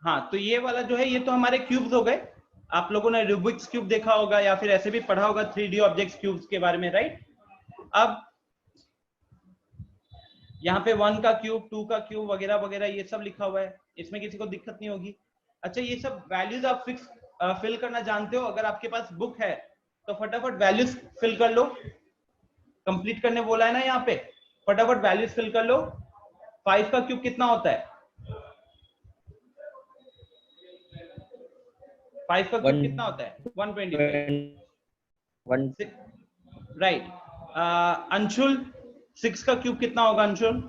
हाँ, तो ये वाला जो है ये तो हमारे क्यूब्स हो गए। आप लोगों ने रूबिक्स क्यूब देखा होगा या फिर ऐसे भी पढ़ा होगा 3D ऑब्जेक्ट्स क्यूब्स के बारे में, राइट। अब यहाँ पे 1 का क्यूब, 2 का क्यूब वगैरह वगैरह ये सब लिखा हुआ है, इसमें किसी को दिक्कत नहीं होगी। अच्छा, ये सब वैल्यूज आप फिल करना जानते हो? अगर आपके पास बुक है तो फटाफट वैल्यूज फिल कर लो। कंप्लीट करने बोला है ना यहाँ पे, फटाफट वैल्यूज फिल कर लो। 5 का क्यूब कितना होता है? 5 का क्यूब कितना होता है? 125, राइट। अंशुल, 6 का क्यूब कितना होगा अंशुल?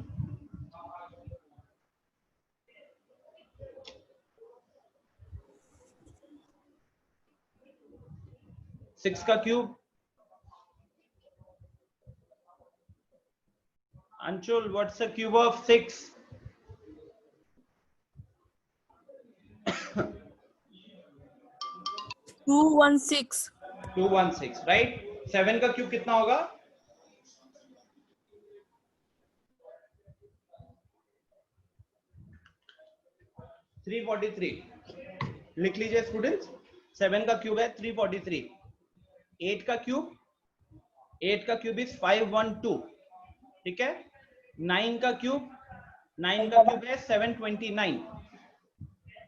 6 का cube, Anshul, what's the cube of 6? 216. 216, right. 7 का क्यूब कितना होगा? 343, लिख लीजिए स्टूडेंट्स। 7 का क्यूब है 343। 8 का क्यूब, 8 का क्यूब इज 512, ठीक है। 9 का क्यूब, 9 का क्यूब है 729।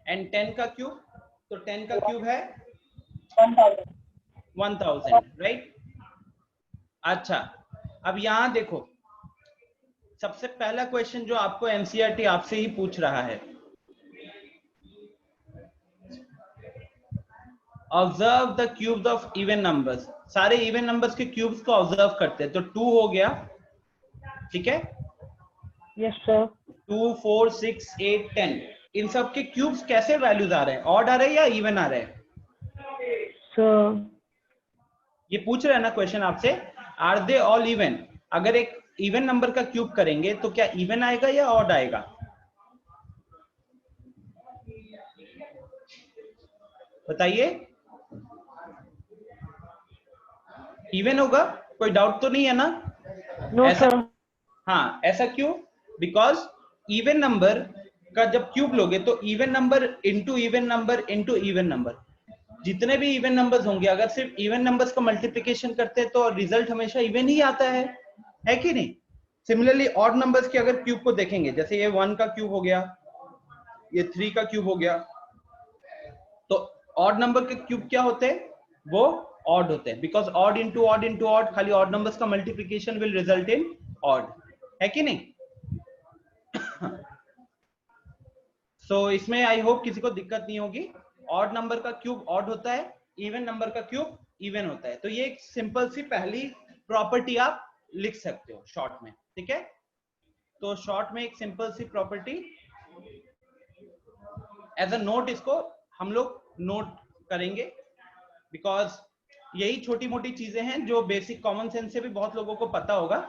एंड 10 का क्यूब, तो 10 का क्यूब है 1000, राइट। अच्छा, अब यहां देखो, सबसे पहला क्वेश्चन जो आपको एनसीईआरटी आपसे ही पूछ रहा है, observe the cubes of even numbers. सारे इवन नंबर्स के क्यूब्स को ऑब्जर्व करते हैं। तो 2 हो गया, ठीक है। Yes sir. 2, 4, 6, 8, 10, इन सब के क्यूब्स कैसे वैल्यूज आ रहे हैं? ऑड आ रहे हैं या इवन आ रहे हैं? सर ये पूछ रहे हैं ना क्वेश्चन आपसे, आर दे ऑल इवन? अगर एक इवन नंबर का क्यूब करेंगे तो क्या इवन आएगा या ऑड आएगा? बताइए, इवन होगा, कोई डाउट तो नहीं है ना? No sir. हाँ, ऐसा क्यों? बिकॉज इवन नंबर का जब क्यूब लोगे तो even number into even number into even number, जितने भी इवन नंबर्स होंगे, अगर सिर्फ इवन नंबर्स का मल्टीप्लिकेशन करते हैं तो रिजल्ट हमेशा इवन ही आता है कि नहीं? सिमिलरली ऑड नंबर्स के अगर क्यूब को देखेंगे, जैसे ये 1 का क्यूब हो गया, ये 3 का क्यूब हो गया, तो ऑड नंबर के क्यूब क्या होते हैं? वो ऑड होते हैं, because odd into odd into odd, खाली ऑड नंबर्स का multiplication will result in odd, है कि नहीं? सो इसमें आई होप किसी को दिक्कत नहीं होगी। ऑड नंबर का क्यूब ऑड होता है, इवन नंबर का क्यूब इवन होता है। तो ये एक सिंपल सी पहली प्रॉपर्टी आप लिख सकते हो शॉर्ट में, ठीक है। तो शॉर्ट में एक सिंपल सी प्रॉपर्टी एज अ नोट, इसको हम लोग नोट करेंगे, बिकॉज यही छोटी मोटी चीजें हैं जो बेसिक कॉमन सेंस से भी बहुत लोगों को पता होगा।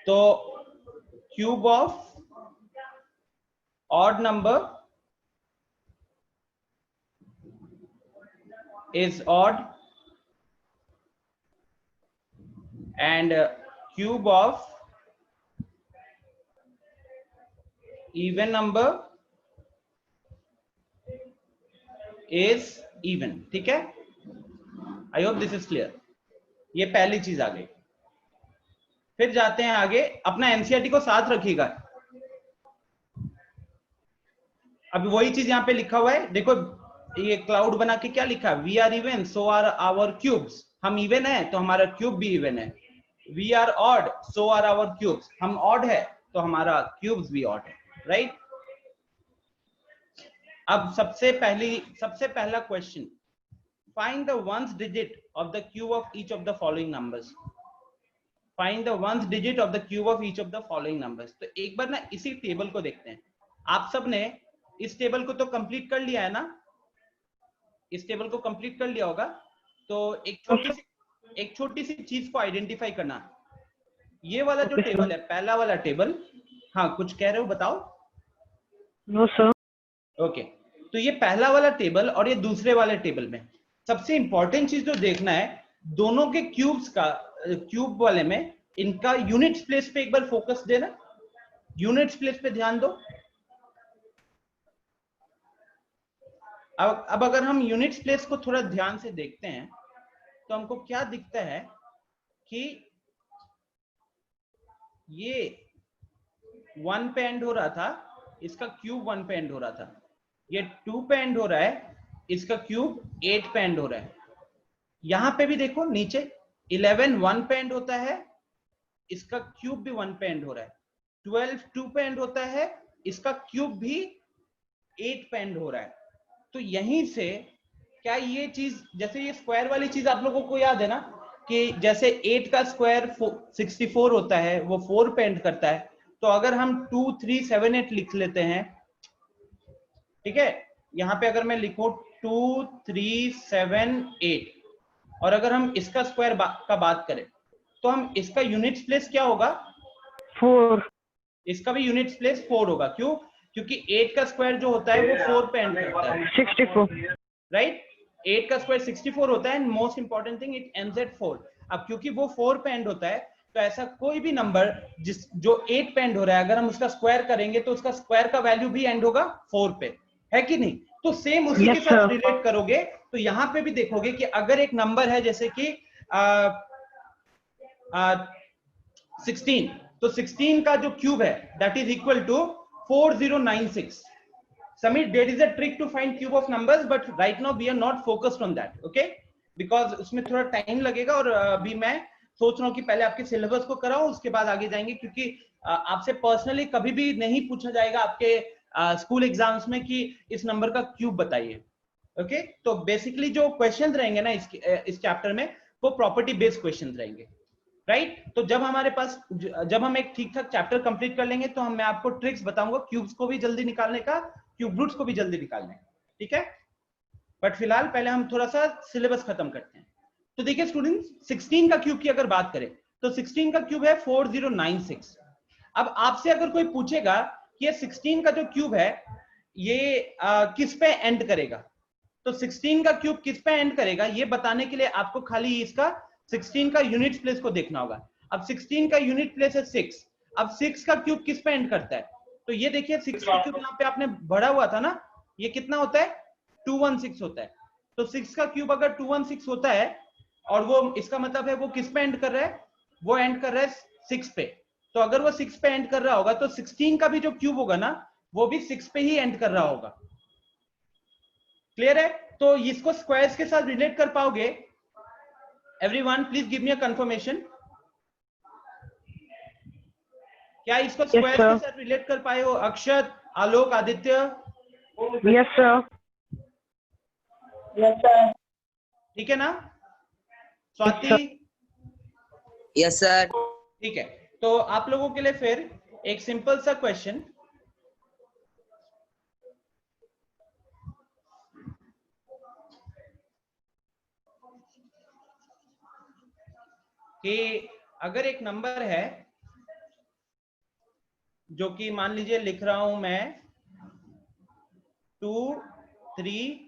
तो cube of odd number is odd and cube of even number is even, ठीक है। I hope this is clear. ये पहली चीज आ गई। फिर जाते हैं आगे, अपना एनसीईआरटी को साथ रखिएगा। अभी वही चीज यहाँ पे लिखा हुआ है, देखो ये क्लाउड बना के क्या लिखा है? We are even so are our cubes. हम इवन है तो हमारा क्यूब भी इवन है। We are odd so are our cubes. हम ऑड है तो हमारा क्यूब्स भी ऑड है, राइट। अब सबसे पहला question, find the ones digit of the cube of each of the following numbers. Find the ones digit of the cube of each of the following numbers. तो एक बार ना इसी टेबल को देखते हैं। आप सब ने इस टेबल को तो कंप्लीट कर लिया है ना? इस टेबल को कंप्लीट कर लिया होगा। तो एक छोटी सी चीज को आइडेंटिफाई करना। ये वाला जो टेबल है, पहला वाला टेबल, हाँ कुछ कह रहे हो, बताओ। No sir. ओके, तो ये पहला वाला टेबल और ये दूसरे वाले टेबल में सबसे इंपॉर्टेंट चीज जो देखना है, दोनों के क्यूब्स का, क्यूब वाले में इनका यूनिट्स प्लेस पे एक बार फोकस देना। यूनिट्स प्लेस पे ध्यान दो। अब अगर हम यूनिट्स प्लेस को थोड़ा ध्यान से देखते हैं तो हमको क्या दिखता है कि ये 1 पे एंड हो रहा था, इसका क्यूब 1 पे एंड हो रहा था, ये 2 पे एंड हो रहा है, इसका क्यूब 8 पे एंड हो रहा है। यहां पे भी देखो नीचे 11 1 पे एंड होता है, इसका क्यूब भी 1 पे एंड हो रहा है। 12 2 पे एंड होता है, इसका क्यूब भी 8 पे एंड हो रहा है। तो यहीं से क्या ये चीज, जैसे ये स्क्वायर वाली चीज आप लोगों को याद है ना कि जैसे 8 का स्क्वायर 64 होता है, वो 4 पे एंड करता है। तो अगर हम 2 3 7 8 लिख लेते हैं, ठीक है, यहां पे अगर मैं लिखूं 2 3 7 8, और अगर हम इसका स्क्वायर का बात करें तो हम इसका यूनिट प्लेस क्या होगा? 4. इसका भी यूनिट प्लेस 4 होगा। क्यों? क्योंकि 8 का स्क्वायर जो होता है वो 4 पे एंड करता है, 64. राइट? 8 का स्क्वायर 64 होता है and most important thing it ends at 4। अब क्योंकि वो 4 पे एंड होता है तो ऐसा कोई भी नंबर जो 8 पे एंड हो रहा है, अगर हम उसका स्क्वायर करेंगे तो उसका स्क्वायर का वैल्यू भी एंड होगा 4 पे, है कि नहीं? तो सेम उसी के साथ रिलेट करोगे तो यहां पे भी देखोगे कि अगर एक नंबर है जैसे कि 16, तो 16 का जो क्यूब है that is equal to 4096। Samir, there is a trick to find cube of numbers, but right now we are not focused on that, okay? Because उसमें थोड़ा टाइम लगेगा और अभी मैं सोच रहा हूँ कि पहले आपके सिलेबस को कराऊं, उसके बाद आगे जाएंगे, क्योंकि आपसे पर्सनली कभी भी नहीं पूछा जाएगा आपके स्कूल एग्जाम्स में कि इस नंबर का क्यूब बताइए, ओके? तो बेसिकली जो क्वेश्चंस रहेंगे ना इस चैप्टर में वो प्रॉपर्टी बेस्ड क्वेश्चंस रहेंगे, राइट? तो जब हमारे पास, जब हम एक ठीक ठाक चैप्टर कंप्लीट कर लेंगे तो मैं आपको ट्रिक्स बताऊंगा क्यूब्स को भी जल्दी निकालने का, क्यूब रूट्स को भी जल्दी निकालने का, ठीक है? बट फिलहाल पहले हम थोड़ा सा सिलेबस खत्म करते हैं। तो देखिए स्टूडेंट्स, 16 का क्यूब की अगर बात करें तो 16 का क्यूब है 4096। अब आपसे अगर कोई पूछेगा कि ये 16 का जो क्यूब है ये किस पे एंड करेगा, तो 16 का क्यूब किस पे एंड करेगा ये बताने के लिए आपको खाली इसका 16 का यूनिट प्लेस को देखना होगा। अब 16 का यूनिट प्लेस है 6। अब 6 का क्यूब किस पे एंड करता है? तो ये देखिए 6 का क्यूब यहाँ पे आपने बढ़ा हुआ था ना, ये कितना होता है? 216 होता है। तो 6 का क्यूब अगर 216 होता है और वो, इसका मतलब है वो किस पे एंड कर रहा है? वो एंड कर रहा है 6 पे। तो अगर वो 6 पे एंड कर रहा होगा तो 16 का भी जो क्यूब होगा ना वो भी 6 पे ही एंड कर रहा होगा। क्लियर है? तो इसको स्क्वायर्स के साथ रिलेट कर पाओगे? Everyone please give me a confirmation. क्या इसको स्क्वायर्स के साथ रिलेट कर पाए हो? अक्षत, आलोक, Aditya? Yes, sir. Yes, sir. ठीक है ना? स्वाति? Yes sir. ठीक है, तो आप लोगों के लिए फिर एक सिंपल सा क्वेश्चन, कि अगर एक नंबर है जो कि मान लीजिए लिख रहा हूं मैं 2 3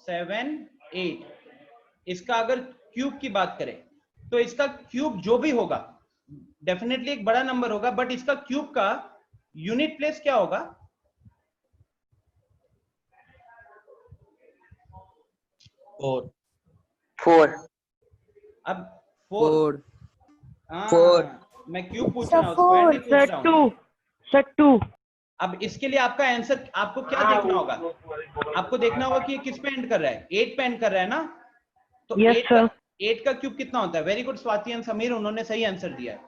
7 8, इसका अगर क्यूब की बात करें तो इसका क्यूब जो भी होगा डेफिनेटली एक बड़ा नंबर होगा, बट इसका क्यूब का यूनिट प्लेस क्या होगा? फोर। अब 4, मैं क्यूब पूछ रहा हूँ, स्क्वायर नहीं पूछ रहा हूँ। Sir, 2. अब इसके लिए आपका आंसर आपको क्या देखना होगा? आपको देखना होगा कि ये किस पे एंड कर रहा है? 8 पे एंड कर रहा है ना? तो Yes, sir. 8 का क्यूब कितना होता है? Very good Swati and Sameer, उन्होंने सही आंसर दिया है।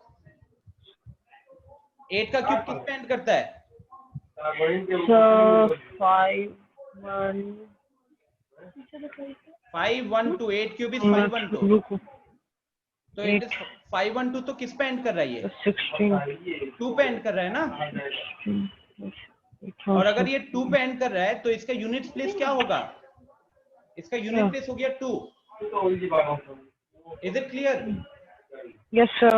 8 का क्यूब किस पे एंड करता है? So 5 1 512, 8 क्यूब इज 512, तो इट इज 512, तो किस पे एंड कर रहा है ये? 16. 2 पे एंड कर रहा है ना? और अगर ये 2 पे एंड कर रहा है तो इसका यूनिट प्लेस क्या होगा? इसका यूनिट प्लेस हो गया 2। Is it clear? Yes, sir.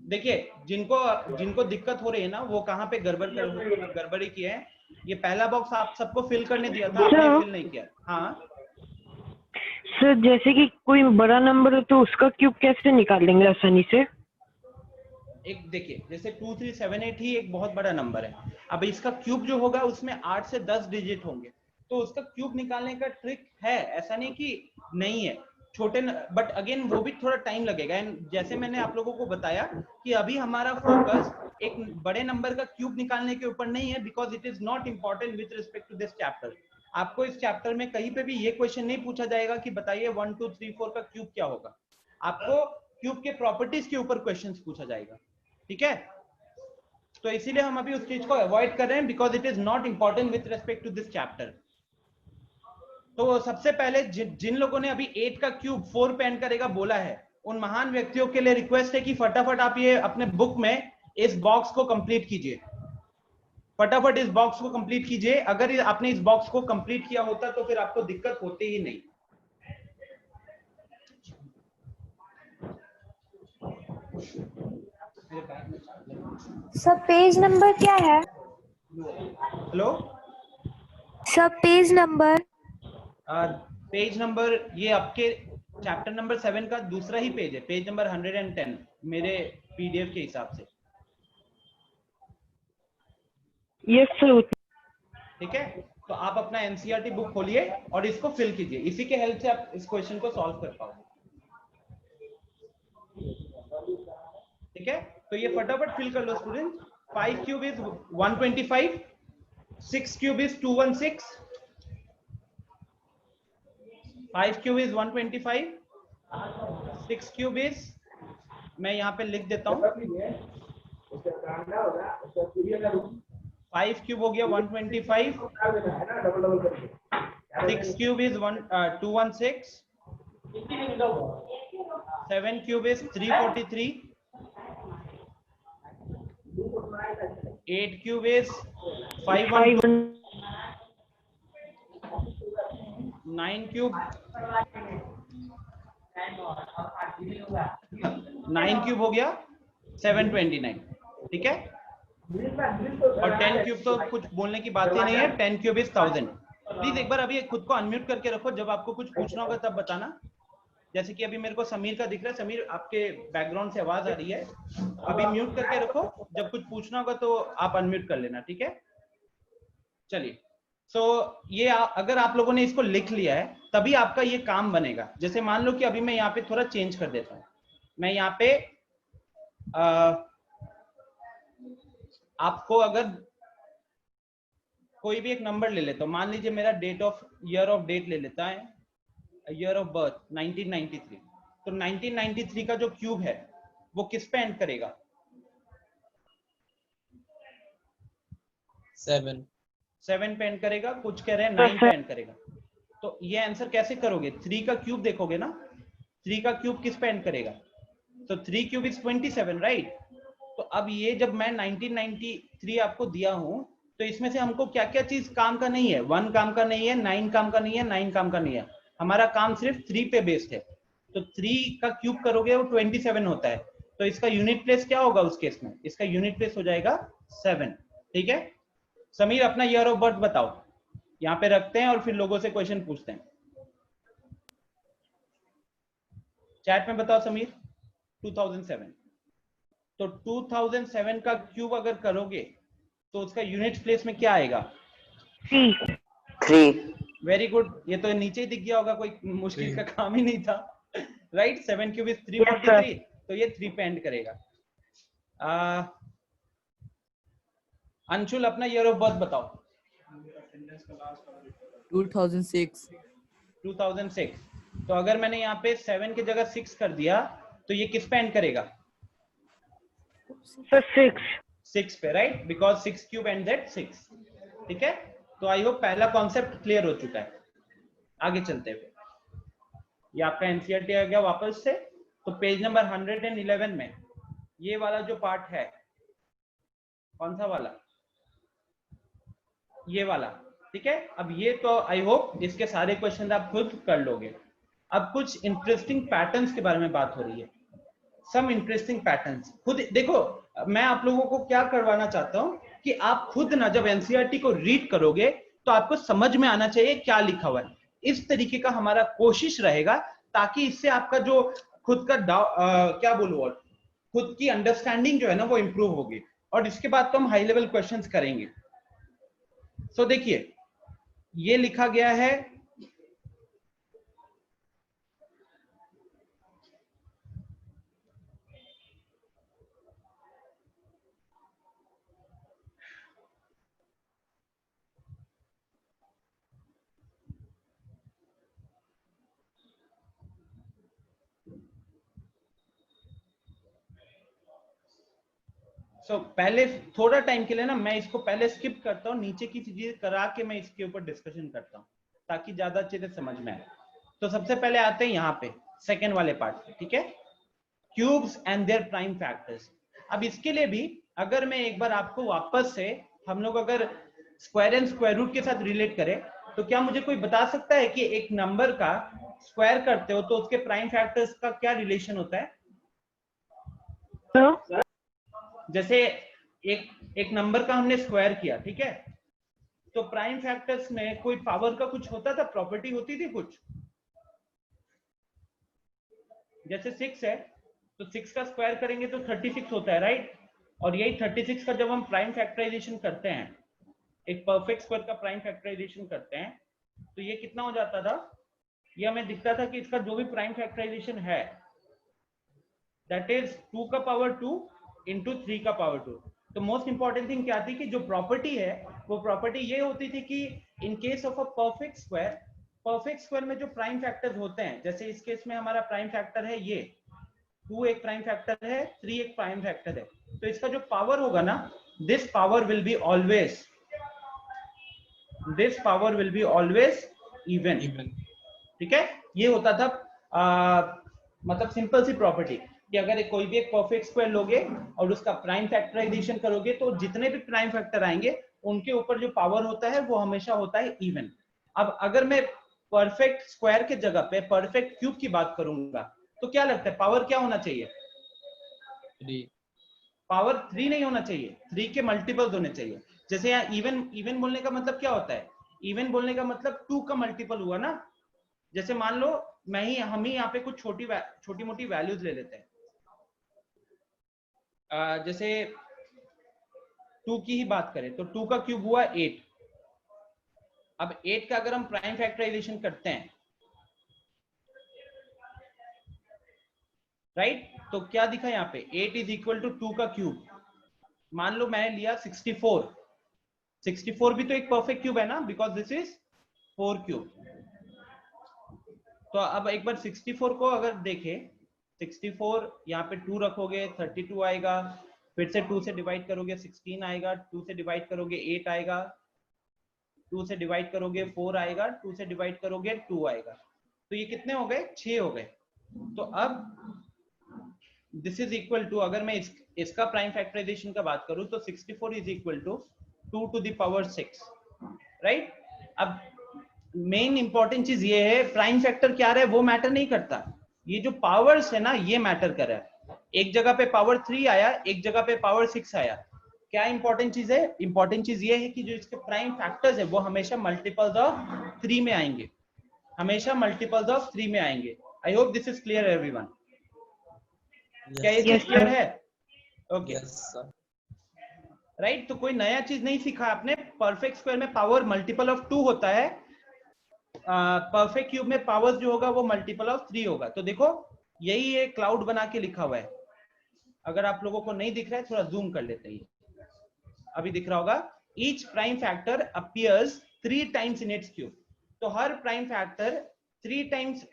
देखिए जिनको दिक्कत हो रही है ना वो कहाँ पे गड़बड़ी की है। ये पहला बॉक्स आप सबको फिल करने दिया था, आपने फिल नहीं किया। हाँ सर, जैसे कि कोई बड़ा नंबर हो तो उसका क्यूब कैसे निकाल लेंगे आसानी से? एक देखिए जैसे 2 3 7 8 ही एक बहुत बड़ा नंबर है। अब इसका क्यूब जो होगा उसमें 8 से 10 डिजिट होंगे, तो उसका क्यूब निकालने का ट्रिक है, ऐसा नहीं कि नहीं है। छोटे बट अगेन वो भी थोड़ा टाइम लगेगा। एंड जैसे मैंने आप लोगों को बताया कि अभी हमारा फोकस एक बड़े नंबर का क्यूब निकालने के ऊपर नहीं है, because it is not important with respect to this chapter. आपको इस चैप्टर में कहीं पे भी ये क्वेश्चन नहीं पूछा जाएगा कि बताइए 1 2 3 4 का क्यूब क्या होगा। आपको क्यूब के प्रॉपर्टीज के ऊपर क्वेश्चन पूछा जाएगा, ठीक है। तो इसीलिए हम अभी उस चीज को अवॉइड कर रहे हैं, because it is not important with respect to this chapter. तो सबसे पहले जिन लोगों ने अभी 8 का क्यूब 4 पे एंड करेगा बोला है, उन महान व्यक्तियों के लिए रिक्वेस्ट है कि फटाफट आप ये अपने बुक में इस बॉक्स को कंप्लीट कीजिए। फटाफट इस बॉक्स को कंप्लीट कीजिए। अगर आपने इस बॉक्स को कंप्लीट किया होता तो फिर आपको दिक्कत होती ही नहीं। सब पेज नंबर क्या है? हेलो, सब पेज नंबर? पेज नंबर ये आपके चैप्टर नंबर 7 का दूसरा ही पेज है, पेज नंबर 110 मेरे पीडीएफ के हिसाब से। Yes sir. ठीक है, तो आप अपना एनसीईआरटी बुक खोलिए और इसको फिल कीजिए। इसी के हेल्प से आप इस क्वेश्चन को सॉल्व कर पाओगे। ठीक है, तो ये फटाफट फिल कर लो student. 5 cube is 125, 6 cube is 216, 5 cube is 125, 6 cube is, मैं यहाँ पे लिख देता हूँ, 5 क्यूब हो गया 125, 6 cube is 216, 7 cube is 343, 8 cube is 512, 9 cube 9 cube हो गया 729। ठीक है, और 10 क्यूब तो कुछ बोलने की बात ही नहीं है। 10 क्यूब इज 1000। प्लीज एक बार अभी खुद को अनम्यूट करके रखो, जब आपको कुछ पूछना होगा तब बताना। जैसे कि अभी मेरे को समीर का दिख रहा है, समीर आपके बैकग्राउंड से आवाज आ रही है, अभी म्यूट करके रखो, जब कुछ पूछना होगा तो आप अनम्यूट कर लेना। ठीक है, चलिए। सो ये अगर आप लोगों ने इसको लिख लिया है तभी आपका ये काम बनेगा। जैसे मान लो कि अभी मैं यहाँ पे थोड़ा चेंज कर देता हूँ, मैं यहाँ पे आपको अगर कोई भी एक नंबर ले लेता हूँ, मान लीजिए मेरा date of year of date ले लेता है, ईयर ऑफ बर्थ 1993। तो 1993 का जो क्यूब है वो किस पे एंड करेगा? 7 पे एंड करेगा। कुछ कह रहे हैं 9 पे एंड करेगा। तो ये आंसर कैसे करोगे? 3 का क्यूब देखोगे ना, 3 का क्यूब किस पे एंड करेगा? तो 3 क्यूब इज 27, राइट। तो अब ये जब मैं 1993 आपको दिया हूं तो इसमें से हमको क्या क्या चीज काम का नहीं है? 1 काम का नहीं है, 9 काम का नहीं है, 9 काम का नहीं है। हमारा काम सिर्फ 3 पे बेस्ड है। तो 3 का क्यूब करोगे वो 27 होता है। तो इसका यूनिट प्लेस क्या होगा उस केस में? इसका यूनिट प्लेस हो जाएगा 7। ठीक है, समीर अपना ईयर ऑफ बर्थ बताओ, यहाँ पे रखते हैं और फिर लोगों से क्वेश्चन पूछते हैं। चैट में बताओ समीर। 2007। तो 2007 का क्यूब अगर करोगे तो उसका यूनिट प्लेस में क्या आएगा? 3। वेरी गुड, ये तो नीचे ही दिख गया होगा, कोई मुश्किल का काम ही नहीं था, राइट। 7 cube is 343। तो ये 3 पे एंड करेगा। अंशुल अपना ईयर ऑफ बर्थ बताओ। 2006। 2006। तो अगर मैंने यहाँ पे 7 की जगह 6 कर दिया तो ये किस पे एंड करेगा? 6 पे, right, because 6 cube and that 6। ठीक है, तो आई होप पहला कॉन्सेप्ट क्लियर हो चुका है। आगे चलते हुए ये आपका एनसीईआरटी आ गया वापस से। तो पेज नंबर 111 में ये वाला जो पार्ट है, कौन सा वाला? ये वाला। ठीक है, अब ये तो आई होप इसके सारे क्वेश्चन आप खुद कर लोगे। अब कुछ इंटरेस्टिंग पैटर्न्स के बारे में बात हो रही है। सम इंटरेस्टिंग पैटर्न्स खुद देखो। मैं आप लोगों को क्या करवाना चाहता हूं कि आप खुद ना जब एनसीईआरटी को रीड करोगे तो आपको समझ में आना चाहिए क्या लिखा हुआ है। इस तरीके का हमारा कोशिश रहेगा ताकि इससे आपका जो खुद का क्या बोलूं, और खुद की अंडरस्टैंडिंग जो है ना वो इंप्रूव होगी। और इसके बाद तो हम हाई लेवल क्वेश्चंस करेंगे। सो देखिए, ये लिखा गया है पहले थोड़ा टाइम के लिए ना मैं इसको पहले स्किप करता हूँ, नीचे की चीजें करा के मैं इसके ऊपर डिस्कशन करता हूँ ताकि ज्यादा अच्छे से समझ में आए। तो सबसे पहले आते हैं यहाँ पे सेकेंड वाले पार्ट पे, ठीक है, cubes and their prime factors. अब इसके लिए भी अगर मैं एक बार आपको वापस से हम लोग अगर स्क्वायर एंड स्क्वायर रूट के साथ रिलेट करें तो क्या मुझे कोई बता सकता है कि एक नंबर का स्क्वायर करते हो तो उसके प्राइम फैक्टर्स का क्या रिलेशन होता है? जैसे एक नंबर का हमने स्क्वायर किया, ठीक है, तो प्राइम फैक्टर्स में कोई पावर का कुछ होता था, प्रॉपर्टी होती थी कुछ? जैसे 6 है तो 6 का स्क्वायर करेंगे तो 36 होता है, राइट? और यही 36 का जब हम प्राइम फैक्टराइजेशन करते हैं, एक परफेक्ट स्क्वायर का प्राइम फैक्टराइजेशन करते हैं, तो ये कितना हो जाता था? ये हमें दिखता था कि इसका जो भी प्राइम फैक्टराइजेशन है दैट इज 2 का पावर 2 इंटू 3 का पावर 2। तो मोस्ट इंपॉर्टेंट थिंग क्या थी कि जो प्रॉपर्टी है वो प्रॉपर्टी ये होती थी कि इन case of a perfect square में जो प्राइम फैक्टर्स होते हैं, जैसे इस केस में हमारा प्राइम फैक्टर है ये 2 एक प्राइम फैक्टर है, 3 एक प्राइम फैक्टर है, तो इसका जो पावर होगा ना, this power will be always even, ठीक है? ये होता था मतलब सिंपल सी प्रॉपर्टी कि अगर कोई भी एक परफेक्ट स्क्वायर लोगे और उसका प्राइम फैक्टराइजेशन करोगे तो जितने भी प्राइम फैक्टर आएंगे उनके ऊपर जो पावर होता है वो हमेशा होता है इवन। अब अगर मैं परफेक्ट स्क्वायर के जगह पे परफेक्ट क्यूब की बात करूंगा तो क्या लगता है पावर क्या होना चाहिए? 3। पावर 3 नहीं होना चाहिए, 3 के मल्टीपल्स होने चाहिए। जैसे यहाँ इवन बोलने का मतलब क्या होता है? इवन बोलने का मतलब 2 का मल्टीपल हुआ ना। जैसे मान लो हम ही यहाँ पे कुछ छोटी मोटी वैल्यूज ले लेते हैं, जैसे 2 की ही बात करें तो 2 का क्यूब हुआ 8। अब 8 का अगर हम प्राइम फैक्टराइजेशन करते हैं, राइट, तो क्या दिखा यहाँ पे 8 इज इक्वल टू 2 का क्यूब। मान लो मैंने लिया 64 भी तो एक परफेक्ट क्यूब है ना, बिकॉज दिस इज 4 क्यूब। तो अब एक बार 64 को अगर देखें, 64 यहाँ पे 2 रखोगे 32 आएगा, फिर से 2 से डिवाइड करोगे 16 आएगा, 2 से डिवाइड करोगे 8 आएगा, 2 से डिवाइड करोगे 4 आएगा, 2 से डिवाइड करोगे 2 आएगा। तो ये कितने हो गए? 6 हो गए। तो अब दिस इज इक्वल टू, अगर मैं इसका प्राइम फैक्टराइजेशन का बात करूं तो 64 is equal to 2 to the power 6, right? अब मेन इंपॉर्टेंट चीज ये है, प्राइम फैक्टर क्या रहा है वो मैटर नहीं करता, ये जो पावर्स है ना ये मैटर कर रहा है। एक जगह पे पावर 3 आया, एक जगह पे पावर 6 आया। क्या इंपॉर्टेंट चीज है? इंपॉर्टेंट चीज ये है कि जो इसके प्राइम फैक्टर्स है वो हमेशा मल्टीपल्स ऑफ 3 में आएंगे, हमेशा मल्टीपल्स ऑफ 3 में आएंगे। आई hope this is clear everyone. क्या ये चीज क्लियर है? Okay, right. तो कोई नया चीज नहीं सीखा आपने। परफेक्ट स्क्वायर में पावर मल्टीपल ऑफ 2 होता है, परफेक्ट क्यूब में पावर जो होगा वो मल्टीपल ऑफ 3 होगा। तो देखो यही है, क्लाउड बना के लिखा हुआ है। अगर आप लोगों को नहीं दिख रहा है थोड़ा जूम कर लेते हैं, अभी दिख रहा होगा। Each prime factor appears 3 times in its cube. तो हर प्राइम फैक्टर 3 टाइम्स,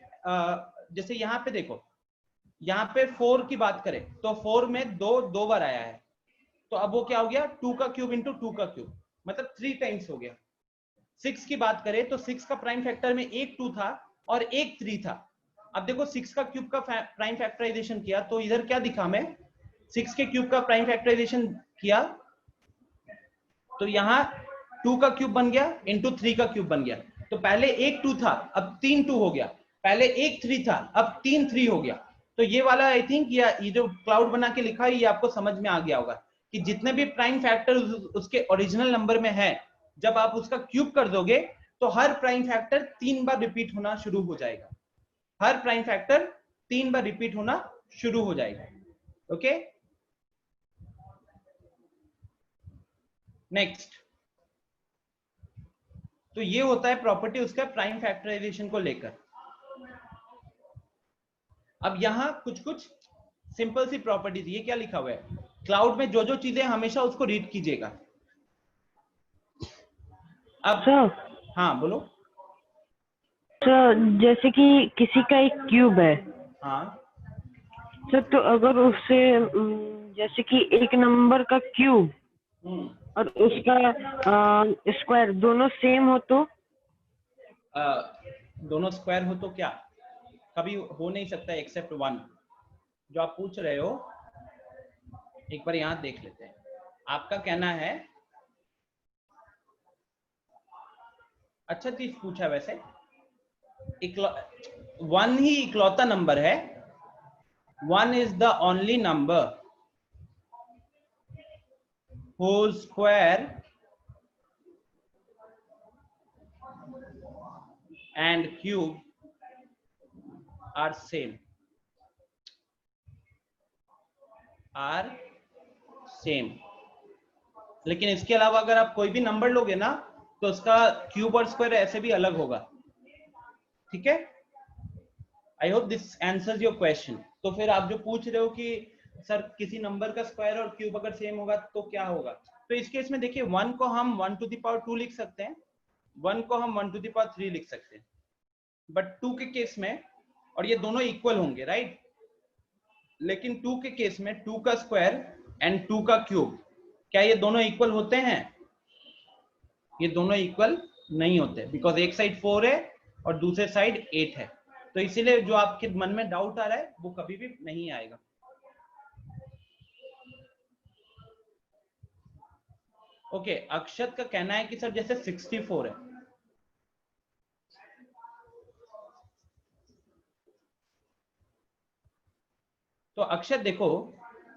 जैसे यहाँ पे देखो, यहाँ पे 4 की बात करें तो 4 में 2 बार आया है, तो अब वो क्या हो गया? 2 का क्यूब इंटू 2 का क्यूब, मतलब 3 टाइम्स हो गया। 6 की बात करें तो 6 का प्राइम फैक्टर में एक 2 था और एक 3 था। अब देखो 6 का क्यूब का प्राइम फैक्टराइजेशन किया तो इधर क्या दिखा? मैं 6 के क्यूब का प्राइम फैक्टराइजेशन किया तो यहाँ 2 का क्यूब बन गया इंटू 3 का क्यूब बन गया। तो पहले एक 2 था, अब 3 2 हो गया। पहले एक 3 था, अब 3 3 हो गया। तो ये वाला आई थिंक ये जो क्लाउड बना के लिखा है ये आपको समझ में आ गया होगा कि जितने भी प्राइम फैक्टर उसके ओरिजिनल नंबर में है, जब आप उसका क्यूब कर दोगे तो हर प्राइम फैक्टर 3 बार रिपीट होना शुरू हो जाएगा। हर प्राइम फैक्टर 3 बार रिपीट होना शुरू हो जाएगा। ओके, नेक्स्ट तो ये होता है प्रॉपर्टी उसका प्राइम फैक्टराइजेशन को लेकर। अब यहां कुछ कुछ सिंपल सी प्रॉपर्टीज, ये क्या लिखा हुआ है, क्लाउड में जो जो चीजें हमेशा उसको रीड कीजिएगा। अब सर हाँ बोलो। सर जैसे कि किसी का एक क्यूब है हाँ सर, तो अगर उससे जैसे कि एक नंबर का क्यूब और उसका स्क्वायर दोनों सेम हो तो दोनों स्क्वायर हो तो क्या, कभी हो नहीं सकता एक्सेप्ट वन। जो आप पूछ रहे हो एक बार यहां देख लेते हैं। आपका कहना है, अच्छा चीज पूछा वैसे, वन ही इकलौता नंबर है, one is the only number whose square and cube are same, लेकिन इसके अलावा अगर आप कोई भी नंबर लोगे ना तो उसका क्यूब और स्क्वायर ऐसे भी अलग होगा। ठीक है, I hope this answers your question. तो फिर आप जो पूछ रहे हो कि सर किसी नंबर का स्क्वायर और क्यूब अगर सेम होगा तो क्या होगा, तो इस केस में देखिए 1 को हम 1 टू द पावर 2 लिख सकते हैं, 1 को हम 1 टू द पावर 3 लिख सकते हैं, बट 2 के केस में, और ये दोनों इक्वल होंगे राइट, लेकिन 2 के केस में 2 का स्क्वायर एंड 2 का क्यूब, क्या ये दोनों इक्वल होते हैं? ये दोनों इक्वल नहीं होते, बिकॉज एक साइड 4 है और दूसरे साइड 8 है। तो इसीलिए जो आपके मन में डाउट आ रहा है वो कभी भी नहीं आएगा। ओके, अक्षत का कहना है कि सर जैसे 64 है, तो अक्षत देखो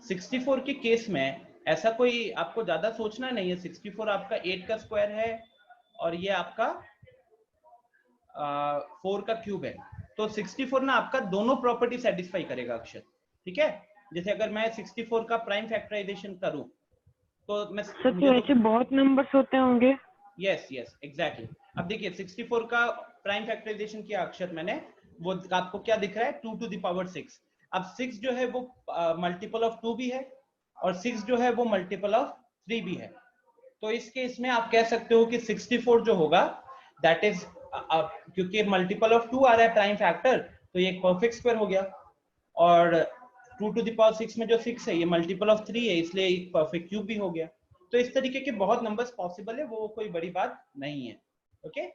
64 के केस में ऐसा कोई आपको ज्यादा सोचना नहीं है। 64 आपका 8 का स्क्वायर है और ये आपका 4 का क्यूब है, तो 64 ना आपका दोनों प्रॉपर्टी सेटिस्फाई करेगा अक्षत। ठीक है, जैसे अगर मैं 64 का प्राइम फैक्टराइजेशन करूं तो मैं सर तो ऐसे बहुत नंबर्स होते होंगे। Yes yes exactly. अब देखिए 64 का प्राइम फैक्टराइजेशन किया अक्षर मैंने, वो आपको क्या दिख रहा है 2 टू द पावर 6। अब 6 जो है वो मल्टीपल ऑफ 2 भी है और 6 जो है वो मल्टीपल ऑफ 3 भी है। तो इस केस में आप कह सकते हो कि 64 जो होगा दैट इज, क्योंकि मल्टीपल ऑफ 2 आ रहा है प्राइम फैक्टर, तो ये परफेक्ट स्क्वायर हो गया, और 2 टू द पावर 6 में जो 6 है ये मल्टीपल ऑफ 3 है, इसलिए एक परफेक्ट क्यूब भी हो गया। तो इस तरीके के बहुत नंबर्स पॉसिबल है, वो कोई बड़ी बात नहीं है। ओके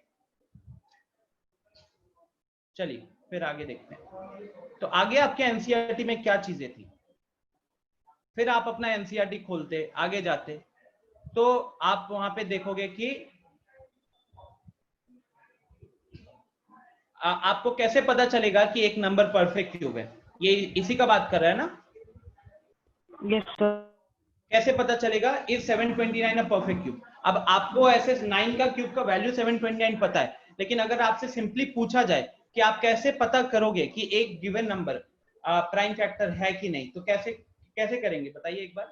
चलिए फिर आगे देखते हैं। तो आगे आपके एनसीईआरटी में क्या चीजें थी, फिर आप अपना एनसीईआरटी खोलते आगे जाते तो आप वहां पे देखोगे कि आपको कैसे पता चलेगा कि एक नंबर परफेक्ट क्यूब है, ये इसी का बात कर रहा है ना। Yes sir. कैसे पता चलेगा इज 729 अ परफेक्ट क्यूब। अब आपको ऐसे 9 का क्यूब का वैल्यू 729 पता है, लेकिन अगर आपसे सिंपली पूछा जाए कि आप कैसे पता करोगे कि एक गिवन नंबर प्राइम फैक्टर है कि नहीं, तो कैसे करेंगे बताइए एक बार।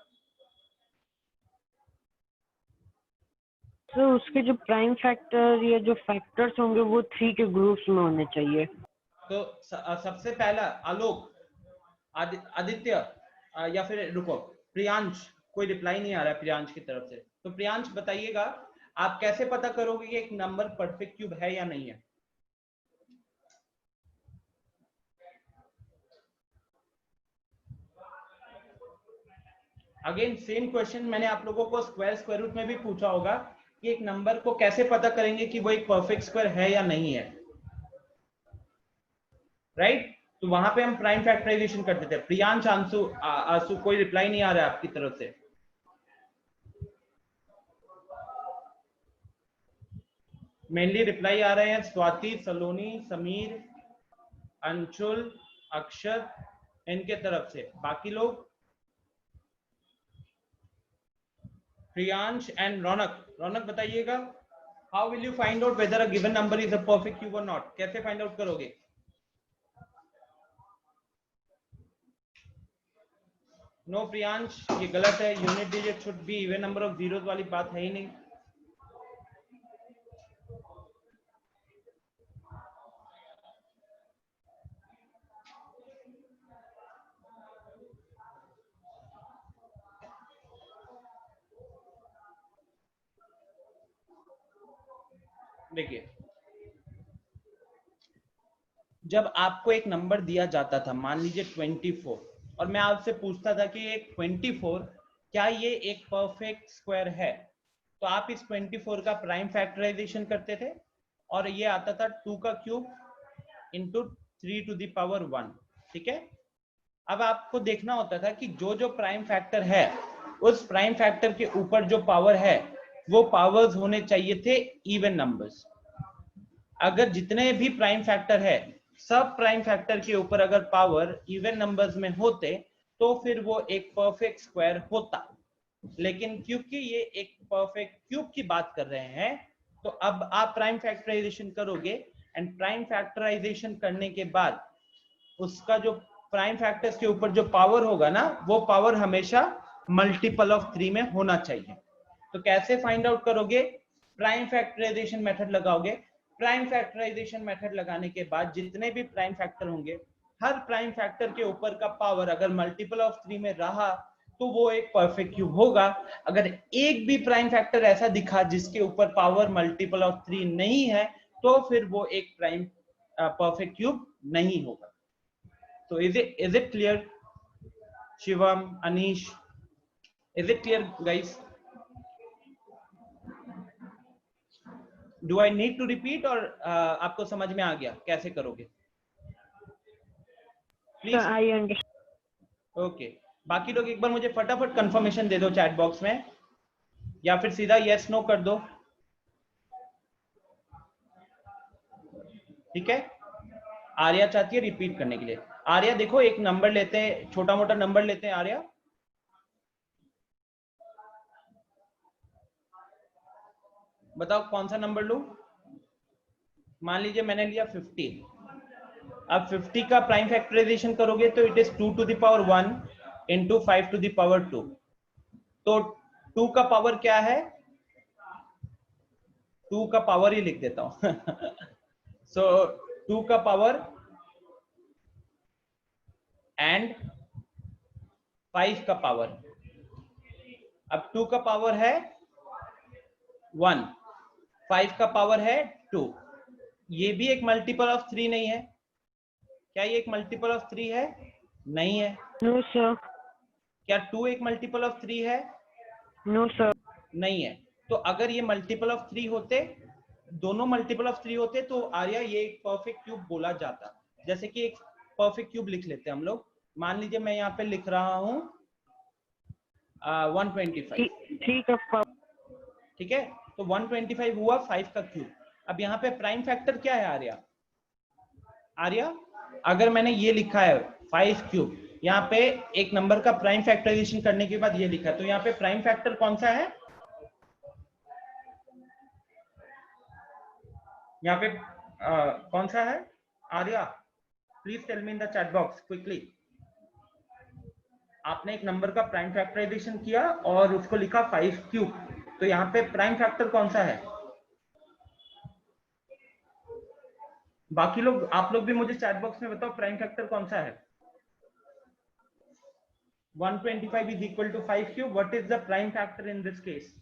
तो उसके जो प्राइम फैक्टर या जो फैक्टर्स होंगे वो 3 के ग्रुप्स में होने चाहिए। तो सबसे पहला आलोक, आदित्य या फिर रुको प्रियांश, कोई रिप्लाई नहीं आ रहा है प्रियांश की तरफ से, तो प्रियांश बताइएगा आप कैसे पता करोगे कि एक नंबर परफेक्ट क्यूब है या नहीं है। अगेन सेम क्वेश्चन मैंने आप लोगों को स्क्वायर रूट में भी पूछा होगा कि एक नंबर को कैसे पता करेंगे कि वो एक परफेक्ट स्क्वायर है या नहीं है, राइट तो वहां पे हम प्राइम फैक्टराइजेशन करते थे। प्रियांश, आंसू कोई रिप्लाई नहीं आ रहा है आपकी तरफ से। मेनली रिप्लाई आ रहे हैं स्वाति, सलोनी, समीर, अंशुल, अक्षर, इनके तरफ से। बाकी लोग प्रियांश एंड रौनक बताइएगा, how will you find out whether a given number is a perfect cube और नॉट, कैसे फाइंड आउट करोगे। नो प्रियांश, ये गलत है, unit digit should be even number of zeros वाली बात है ही नहीं। देखिए, जब आपको एक नंबर दिया जाता था, मान लीजिए 24, और मैं आपसे पूछता था कि एक 24 क्या ये एक परफेक्ट स्क्वायर है, तो आप इस 24 का प्राइम फैक्टराइजेशन करते थे और ये आता था 2 का cube into 3 to the power 1। ठीक है, अब आपको देखना होता था कि जो जो प्राइम फैक्टर है उस प्राइम फैक्टर के ऊपर जो पावर है वो पावर्स होने चाहिए थे इवन नंबर्स। अगर जितने भी प्राइम फैक्टर है सब प्राइम फैक्टर के ऊपर अगर पावर इवन नंबर्स में होते तो फिर वो एक परफेक्ट स्क्वायर होता। लेकिन क्योंकि ये एक परफेक्ट क्यूब की बात कर रहे हैं तो अब आप प्राइम फैक्टराइजेशन करोगे एंड प्राइम फैक्टराइजेशन करने के बाद उसका जो प्राइम फैक्टर्स के ऊपर जो पावर होगा ना वो पावर हमेशा मल्टीपल ऑफ 3 में होना चाहिए। तो कैसे फाइंड आउट करोगे? प्राइम फैक्टराइजेशन मेथड लगाओगे। प्राइम फैक्टराइजेशन मेथड लगाने के बाद जितने भी प्राइम फैक्टर होंगे हर प्राइम फैक्टर के ऊपर का पावर अगर मल्टीपल ऑफ 3 में रहा तो वो एक परफेक्ट क्यूब होगा। अगर एक भी प्राइम फैक्टर ऐसा दिखा जिसके ऊपर पावर मल्टीपल ऑफ 3 नहीं है तो फिर वो एक प्राइम परफेक्ट क्यूब नहीं होगा। So is it clear, Shivam, Anish? Is it clear, guys? Do I need to repeat or आपको समझ में आ गया कैसे करोगे? Please. I understand. Okay. बाकी लोग एक बार मुझे फटाफट कंफर्मेशन दे दो चैट बॉक्स में या फिर सीधा यस नो कर दो। ठीक है, आर्या चाहती है रिपीट करने के लिए। आर्या देखो एक नंबर लेते हैं, छोटा मोटा नंबर लेते हैं। आर्या बताओ कौन सा नंबर लूं? मान लीजिए मैंने लिया 50। अब 50 का प्राइम फैक्टराइजेशन करोगे तो it is 2 to the power 1 into 5 to the power 2। तो 2 का पावर क्या है? 2 का पावर ही लिख देता हूं सो 2 का पावर एंड 5 का पावर। अब 2 का पावर है 1, 5 का पावर है 2। ये भी एक मल्टीपल ऑफ 3 नहीं है? क्या ये एक मल्टीपल ऑफ 3 है? नहीं है। No sir. क्या 2 एक मल्टीपल ऑफ 3 है? No sir. नहीं है। तो अगर ये मल्टीपल ऑफ 3 होते, दोनों मल्टीपल ऑफ 3 होते तो आर्या ये एक परफेक्ट क्यूब बोला जाता। जैसे कि एक परफेक्ट क्यूब लिख लेते हैं हम लोग। मान लीजिए मैं यहाँ पे लिख रहा हूं 125। ठीक है, तो 125 हुआ 5 का क्यूब। अब यहाँ पे प्राइम फैक्टर क्या है आर्या? आर्या अगर मैंने ये लिखा है 5 क्यूब, यहाँ पे एक नंबर का प्राइम फैक्टराइजेशन करने के बाद ये लिखा है, तो यहाँ पे प्राइम फैक्टर कौन सा है? यहाँ पे कौन सा है Arya? Please tell me in the chat box quickly. आपने एक नंबर का प्राइम फैक्टराइजेशन किया और उसको लिखा 5 क्यूब, तो यहाँ पे प्राइम फैक्टर कौन सा है? बाकी लोग, आप लोग भी मुझे चैट बॉक्स में बताओ प्राइम फैक्टर कौन सा है? 125 is equal to 5 cube. What is the prime factor in this case?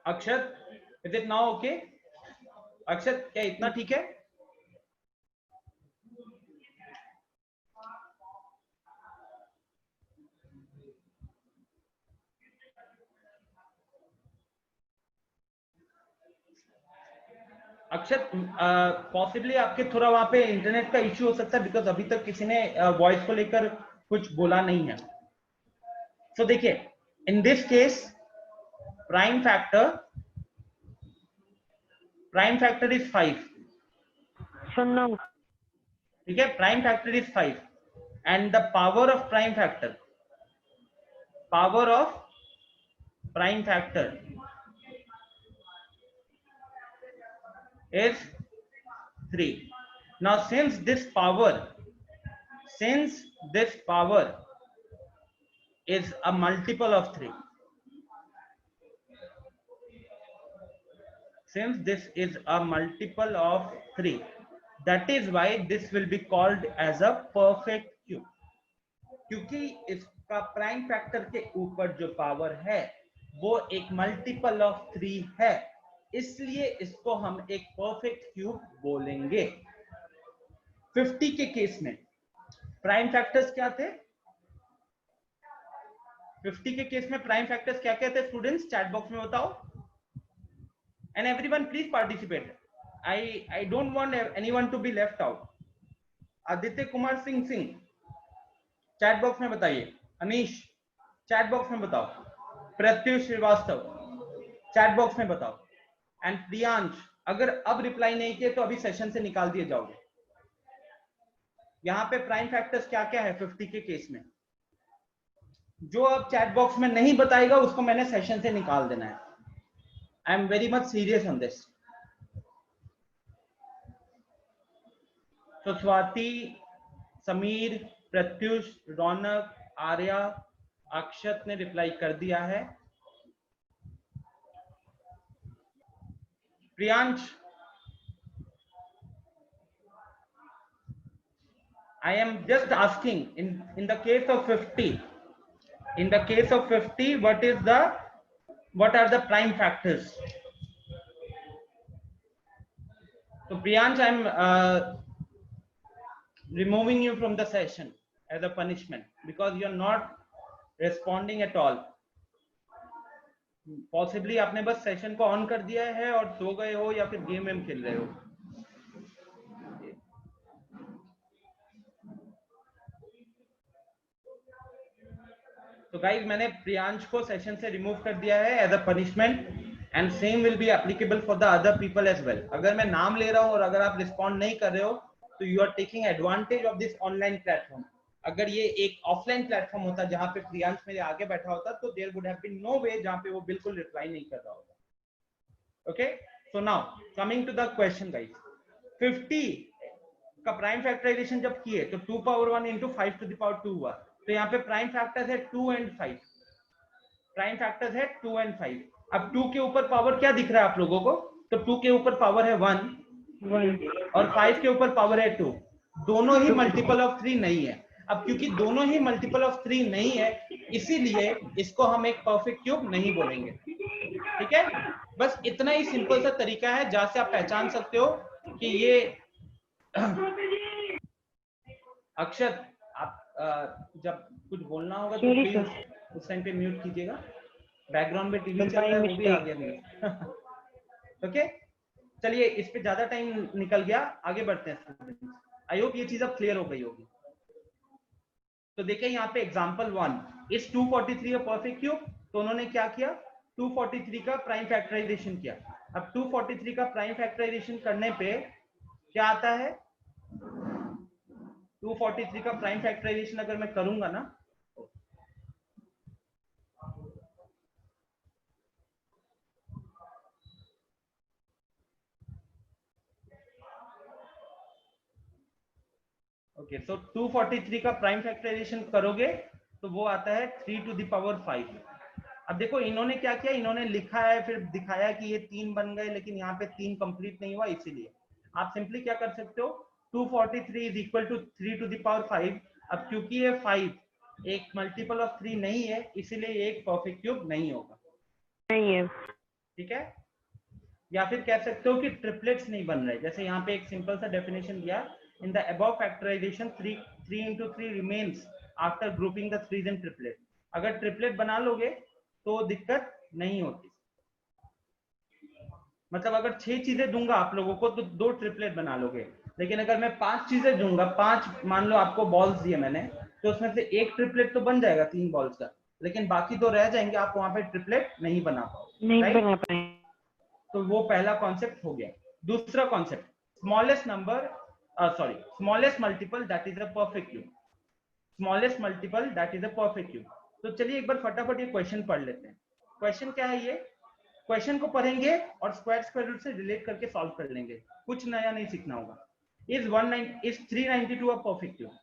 Akshat, is it now okay? अक्षत क्या इतना ठीक है? अक्षत पॉसिबली आपके थोड़ा वहां पे इंटरनेट का इश्यू हो सकता है, बिकॉज अभी तक किसी ने वॉइस को लेकर कुछ बोला नहीं है। तो देखिए इन this case prime factor is 5। Sir, no. ठीक है, prime factor is 5 and the power of prime factor is 3. Now since this power is a multiple of 3, since this is a multiple of 3, that is why this will be called as a perfect cube. क्योंकि इसका prime factor के ऊपर जो power है वो एक multiple of 3 है, इसलिए इसको हम एक परफेक्ट क्यूब बोलेंगे। 50 के केस में प्राइम फैक्टर्स क्या थे? 50 के केस में प्राइम फैक्टर्स क्या क्या थे स्टूडेंट्स? चैट बॉक्स में बताओ। And everyone please participate, I don't want anyone to be left out. Aditya Kumar Singh chat box में बताइए। अनीश चैट बॉक्स में बताओ। प्रत्युष श्रीवास्तव चैट बॉक्स में बताओ। एंड प्रियांश, अगर अब रिप्लाई नहीं किए तो अभी सेशन से निकाल दिए जाओगे। यहाँ पे प्राइम फैक्टर्स क्या क्या है 50 के केस में? जो अब चैट बॉक्स में नहीं बताएगा उसको मैंने सेशन से निकाल देना है। I am very much serious on this. तो स्वाति, समीर, प्रत्युष, रौनक, आर्या, अक्षत ने रिप्लाई कर दिया है। Priyansh, I am just asking in the case of 50, in the case of 50, what are the prime factors? So Priyansh, I am removing you from the session as a punishment because you are not responding at all. Possibly आपने बस session को on कर दिया है और सो गए हो या फिर गेम वेम खेल रहे हो। तो गाइस मैंने प्रियांश को सेशन से रिमूव कर दिया है as a punishment and same will be applicable for the other people as well. अगर मैं नाम ले रहा हूं और अगर आप रिस्पॉन्ड नहीं कर रहे हो तो you are taking advantage of this online platform. अगर ये एक ऑफलाइन प्लेटफॉर्म होता जहां पे प्रियांश मेरे आगे बैठा होता तो there would have been no way जहां पे वो बिल्कुल रिप्लाई नहीं कर रहा होता। Okay, so now coming to the question guys, 50 का प्राइम फैक्टराइजेशन जब किए तो 2 power 1 into 5 to the power 2 हुआ। तो यहाँ पे प्राइम फैक्टर्स है 2 and 5। प्राइम फैक्टर्स है 2 and 5। अब 2 के ऊपर पावर क्या दिख रहा है आप लोगों को? तो 2 के ऊपर पावर है 1 और 5 के ऊपर पावर है 2। दोनों ही मल्टीपल ऑफ 3 नहीं है। अब क्योंकि दोनों ही मल्टीपल ऑफ 3 नहीं है इसीलिए इसको हम एक परफेक्ट क्यूब नहीं बोलेंगे। ठीक है, बस इतना ही सिंपल सा तरीका है जहां से आप पहचान सकते हो कि ये अक्षत, आप जब कुछ बोलना होगा तो प्लीज उस टाइम पे म्यूट कीजिएगा। बैकग्राउंड में टीवी चल रहा है वो भी आ गया। ओके, चलिए इस पे ज्यादा टाइम निकल गया, आगे बढ़ते हैं। आई होप ये चीज अब क्लियर हो गई होगी। तो देखिए यहाँ पे एग्जांपल 1 इस 243 का परफेक्ट क्यूब। तो उन्होंने क्या किया? 243 का प्राइम फैक्टराइजेशन किया। अब 243 का प्राइम फैक्टराइजेशन करने पे क्या आता है? 243 का प्राइम फैक्टराइजेशन अगर मैं करूंगा ना, ओके, सो 243 का प्राइम फैक्टराइजेशन करोगे तो वो आता है 3 to the power 5। अब देखो इन्होंने क्या किया, इन्होंने लिखा है फिर दिखाया कि ये 3 बन गए, लेकिन यहाँ पे 3 कंप्लीट नहीं हुआ। इसीलिए आप सिंपली क्या कर सकते हो, 243 is equal to 3 to the power 5। अब क्योंकि ये 5 एक मल्टीपल ऑफ 3 नहीं है इसीलिए ये एक परफेक्ट क्यूब नहीं होगा। नहीं है, ठीक है, या फिर कह सकते हो कि ट्रिपलेट्स नहीं बन रहे। जैसे यहाँ पे एक सिंपल सा डेफिनेशन दिया, in the above factorization 3 into 3 remains after grouping the threes in triplet। अगर ट्रिपलेट बना लोगे तो दिक्कत नहीं होती। मतलब अगर 6 चीजें दूंगा आप लोगों को तो 2 ट्रिपलेट बना लोगे, लेकिन अगर मैं 5 चीजें दूंगा, 5 मान लो आपको बॉल्स दिए मैंने, तो उसमें से एक ट्रिपलेट तो बन जाएगा 3 बॉल्स का, लेकिन बाकी 2 रह जाएंगे, आप वहां पे ट्रिपलेट नहीं बना पाओगे। नहीं बना पाए। तो वो पहला कॉन्सेप्ट हो गया। दूसरा concept, smallest number smallest multiple that is a perfect cube। smallest multiple that is a perfect cube। तो चलिए एक बार फटाफट ये क्वेश्चन पढ़ लेते हैं। क्वेश्चन क्या है? ये क्वेश्चन को पढ़ेंगे और स्क्वायर रूट से रिलेट करके सॉल्व कर लेंगे, कुछ नया नहीं सीखना होगा। is 392 a perfect cube?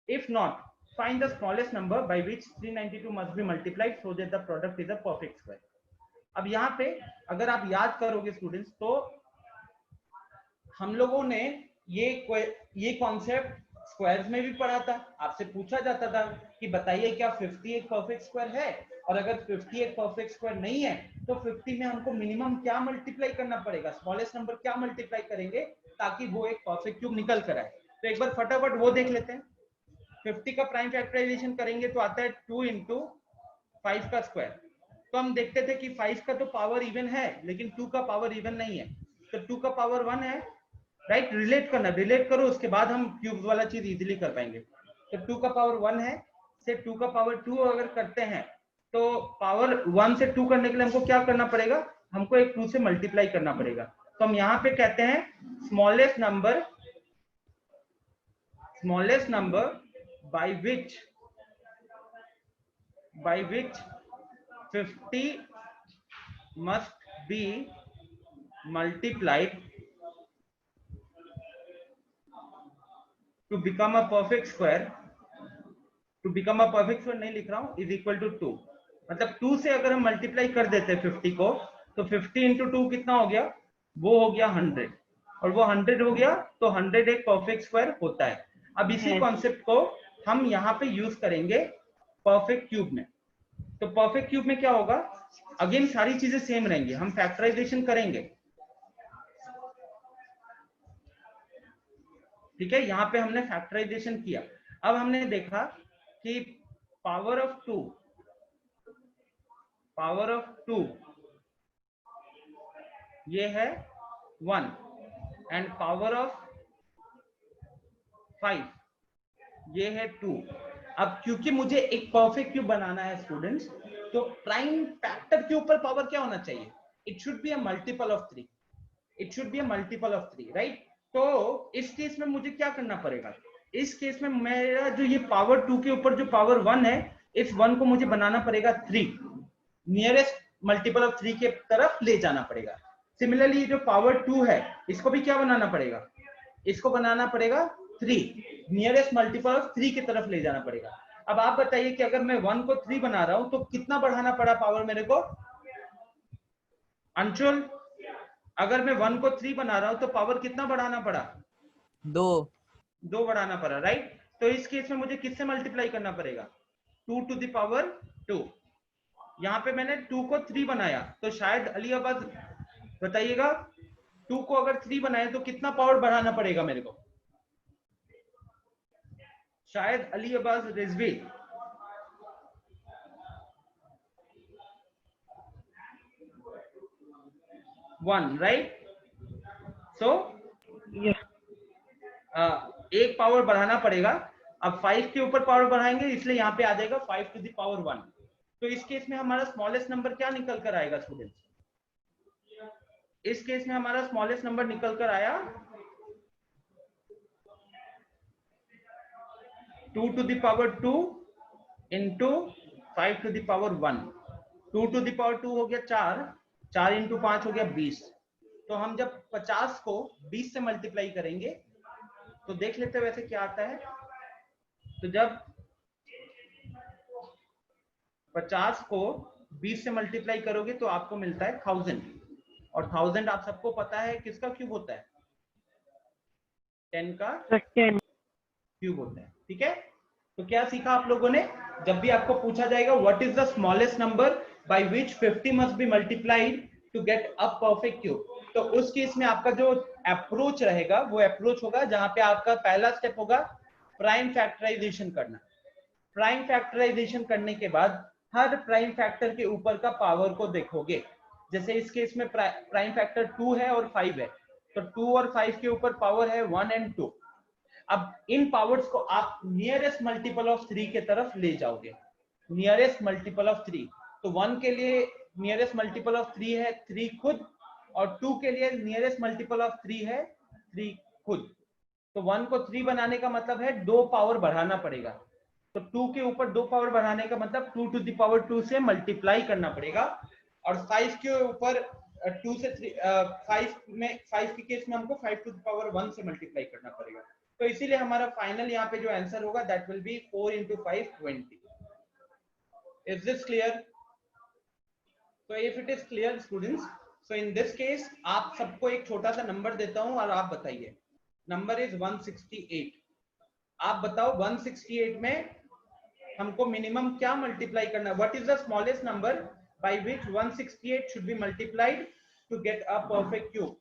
if not, find the smallest number by which 392 must be multiplied so that the product is a perfect square। अब यहाँ पे अगर आप याद करोगे स्टूडेंट्स, तो हम लोगों ने ये कॉन्सेप्ट स्क्वायर्स में भी पढ़ा था, आपसे पूछा जाता था कि बताइए क्या 50 एक परफेक्ट स्क्वायर है, और अगर 50 एक परफेक्ट स्क्वायर नहीं है तो 50 में हमको मिनिमम क्या मल्टीप्लाई करना पड़ेगा, स्मॉलेस्ट नंबर क्या मल्टीप्लाई करेंगे ताकि वो एक परफेक्ट क्यूब निकल कर आए। तो एक बार फटाफट वो देख लेते हैं। 50 का प्राइम फैक्टराइजेशन करेंगे तो आता है 2 इंटू 5 का स्क्वायर। तो हम देखते थे कि 5 का तो पावर इवन है लेकिन 2 का पावर इवन नहीं है, तो 2 का पावर 1 है, राइट। रिलेट करना, रिलेट करो, उसके बाद हम क्यूब वाला चीज इजीली कर पाएंगे। तो 2 का पावर 1 है, से 2 का पावर 2 अगर करते हैं तो पावर 1 से 2 करने के लिए हमको क्या करना पड़ेगा, हमको एक 2 से मल्टीप्लाई करना पड़ेगा। तो हम यहाँ पे कहते हैं smallest number by which 50 must be multiplied to become a perfect square, नहीं लिख रहा हूं, is equal to 2। मतलब 2 से अगर हम मल्टीप्लाई कर देते हैं 50 को तो 50 इंटू 2 कितना हो गया, वो हो गया 100, और वो 100 हो गया तो 100 एक परफेक्ट स्क्वायर होता है। अब इसी कॉन्सेप्ट को हम यहाँ पे यूज करेंगे परफेक्ट क्यूब में। तो परफेक्ट क्यूब में क्या होगा, अगेन सारी चीजें सेम रहेंगी, हम फैक्टराइजेशन करेंगे, ठीक है। यहाँ पे हमने फैक्टराइजेशन किया, अब हमने देखा कि पावर ऑफ 2 ये है 1 एंड पावर ऑफ 5 ये है 2। अब क्योंकि मुझे एक परफेक्ट क्यूब बनाना है स्टूडेंट्स, तो प्राइम फैक्टर के ऊपर पावर क्या होना चाहिए, it should be a multiple of 3, right. तो इस केस में मुझे क्या करना पड़ेगा, इस केस में मेरा जो ये पावर 2 के ऊपर जो पावर 1 है, इस 1 को मुझे बनाना पड़ेगा 3, नियरेस्ट मल्टीपल ऑफ 3 के तरफ ले जाना पड़ेगा। सिमिलरली जो पावर 2 है इसको भी क्या बनाना पड़ेगा, इसको बनाना पड़ेगा 3, नियरेस्ट मल्टीपल ऑफ 3 की तरफ ले जाना पड़ेगा। अब आप बताइए कि अगर मैं 1 को 3 बना रहा हूं तो कितना बढ़ाना पड़ा पावर मेरे को, अंशुल, अगर मैं 1 को 3 बना रहा हूं तो पावर कितना बढ़ाना पड़ा, 2 बढ़ाना पड़ा, राइट। तो इस केस में मुझे किससे मल्टीप्लाई करना पड़ेगा, 2 टू द पावर 2। यहाँ पे मैंने 2 को 3 बनाया, तो शायद अली अब्बास बताइएगा 2 को अगर 3 बनाए तो कितना पावर बढ़ाना पड़ेगा मेरे को, शायद अली अब्बास रिजवी, वन, राइट। सो एक पावर बढ़ाना पड़ेगा। अब 5 के ऊपर पावर बढ़ाएंगे इसलिए यहाँ पे आ जाएगा 5 टू द पावर 1। तो इस केस में हमारा स्मॉलेस्ट नंबर क्या निकल कर आएगा स्टूडेंट्स, इस केस में हमारा स्मॉलेस्ट नंबर निकल कर आया 2 to the power 2 into 5 to the power 1। 2 to the power 2 हो गया 4 इंटू 5 हो गया 20। तो हम जब 50 को 20 से मल्टीप्लाई करेंगे तो देख लेते हैं वैसे क्या आता है। तो जब 50 को 20 से मल्टीप्लाई करोगे तो आपको मिलता है 1000, और 1000 आप सबको पता है किसका क्यूब होता है, 10 का क्यूब होता है, ठीक है। तो क्या सीखा आप लोगों ने, जब भी आपको पूछा जाएगा what is the smallest number by which 50 must be multiplied to get a perfect cube, तो उस केस में आपका जो अप्रोच रहेगा वो अप्रोच होगा जहां पे आपका पहला स्टेप होगा प्राइम फैक्टराइजेशन करना। प्राइम फैक्टराइजेशन करने के बाद हर प्राइम फैक्टर के ऊपर का पावर को देखोगे, जैसे इस केस में प्राइम फैक्टर 2 है और 5 है, तो 2 और 5 के ऊपर पावर है 1 एंड 2। अब इन पावर्स को आप नियरेस्ट मल्टीपल ऑफ 3 के तरफ ले जाओगे, नियरेस्ट मल्टीपल ऑफ 3। तो 1 के लिए नियरेस्ट मल्टीपल ऑफ 3 है 3 खुद, और 2 के लिए नियरेस्ट मल्टीपल ऑफ 3 है 3 खुद। तो 1 को 3 बनाने का मतलब है 2 पावर बढ़ाना पड़ेगा, तो 2 के ऊपर 2 पावर बढ़ाने का मतलब 2 टू द पावर 2 से मल्टीप्लाई करना पड़ेगा, और 5 के ऊपर 2 से 3 5 के केस में हमको 5 टू द पावर 1 से मल्टीप्लाई करना पड़ेगा। तो इसीलिए हमारा फाइनल यहाँ पे जो आंसर होगा that will be 4 into 5 20। Is this clear? तो if it is clear students, so in this case आप सबको एक छोटा सा नंबर देता हूं और आप बताइए, नंबर इज 168। आप बताओ 168 में हमको मिनिमम क्या मल्टीप्लाई करना है? What is the smallest number by which 168 should be multiplied to get a perfect cube?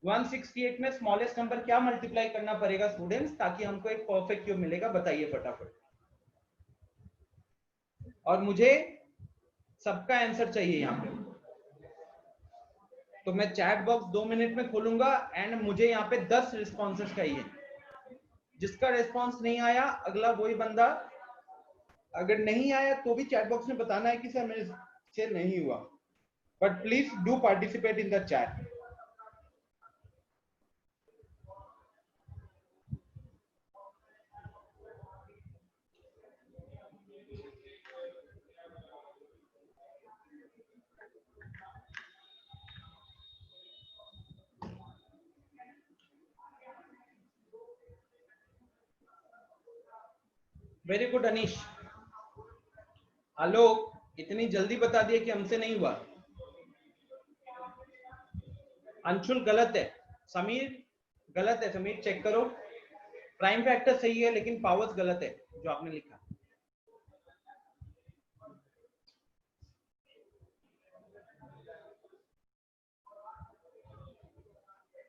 168 में स्मॉलेस्ट नंबर क्या मल्टीप्लाई करना पड़ेगा स्टूडेंट्स, ताकि हमको एक परफेक्ट क्यूब मिलेगा? बताइए फटाफट। और मुझे सबका आंसर चाहिए यहाँ पे। तो मैं चैट बॉक्स 2 मिनट में खोलूंगा एंड मुझे यहाँ पे 10 रिस्पॉन्सेस चाहिए। जिसका रिस्पॉन्स नहीं आया अगला वही बंदा, अगर नहीं आया तो भी चैट बॉक्स में बताना है कि सर मेरे से नहीं हुआ, but please do participate in the chat. Very good Anish. Alok इतनी जल्दी बता दिया कि हमसे नहीं हुआ। अंशुल गलत है, समीर गलत है, समीर चेक करो। प्राइम फैक्टर सही है लेकिन पावर्स गलत है जो आपने लिखा।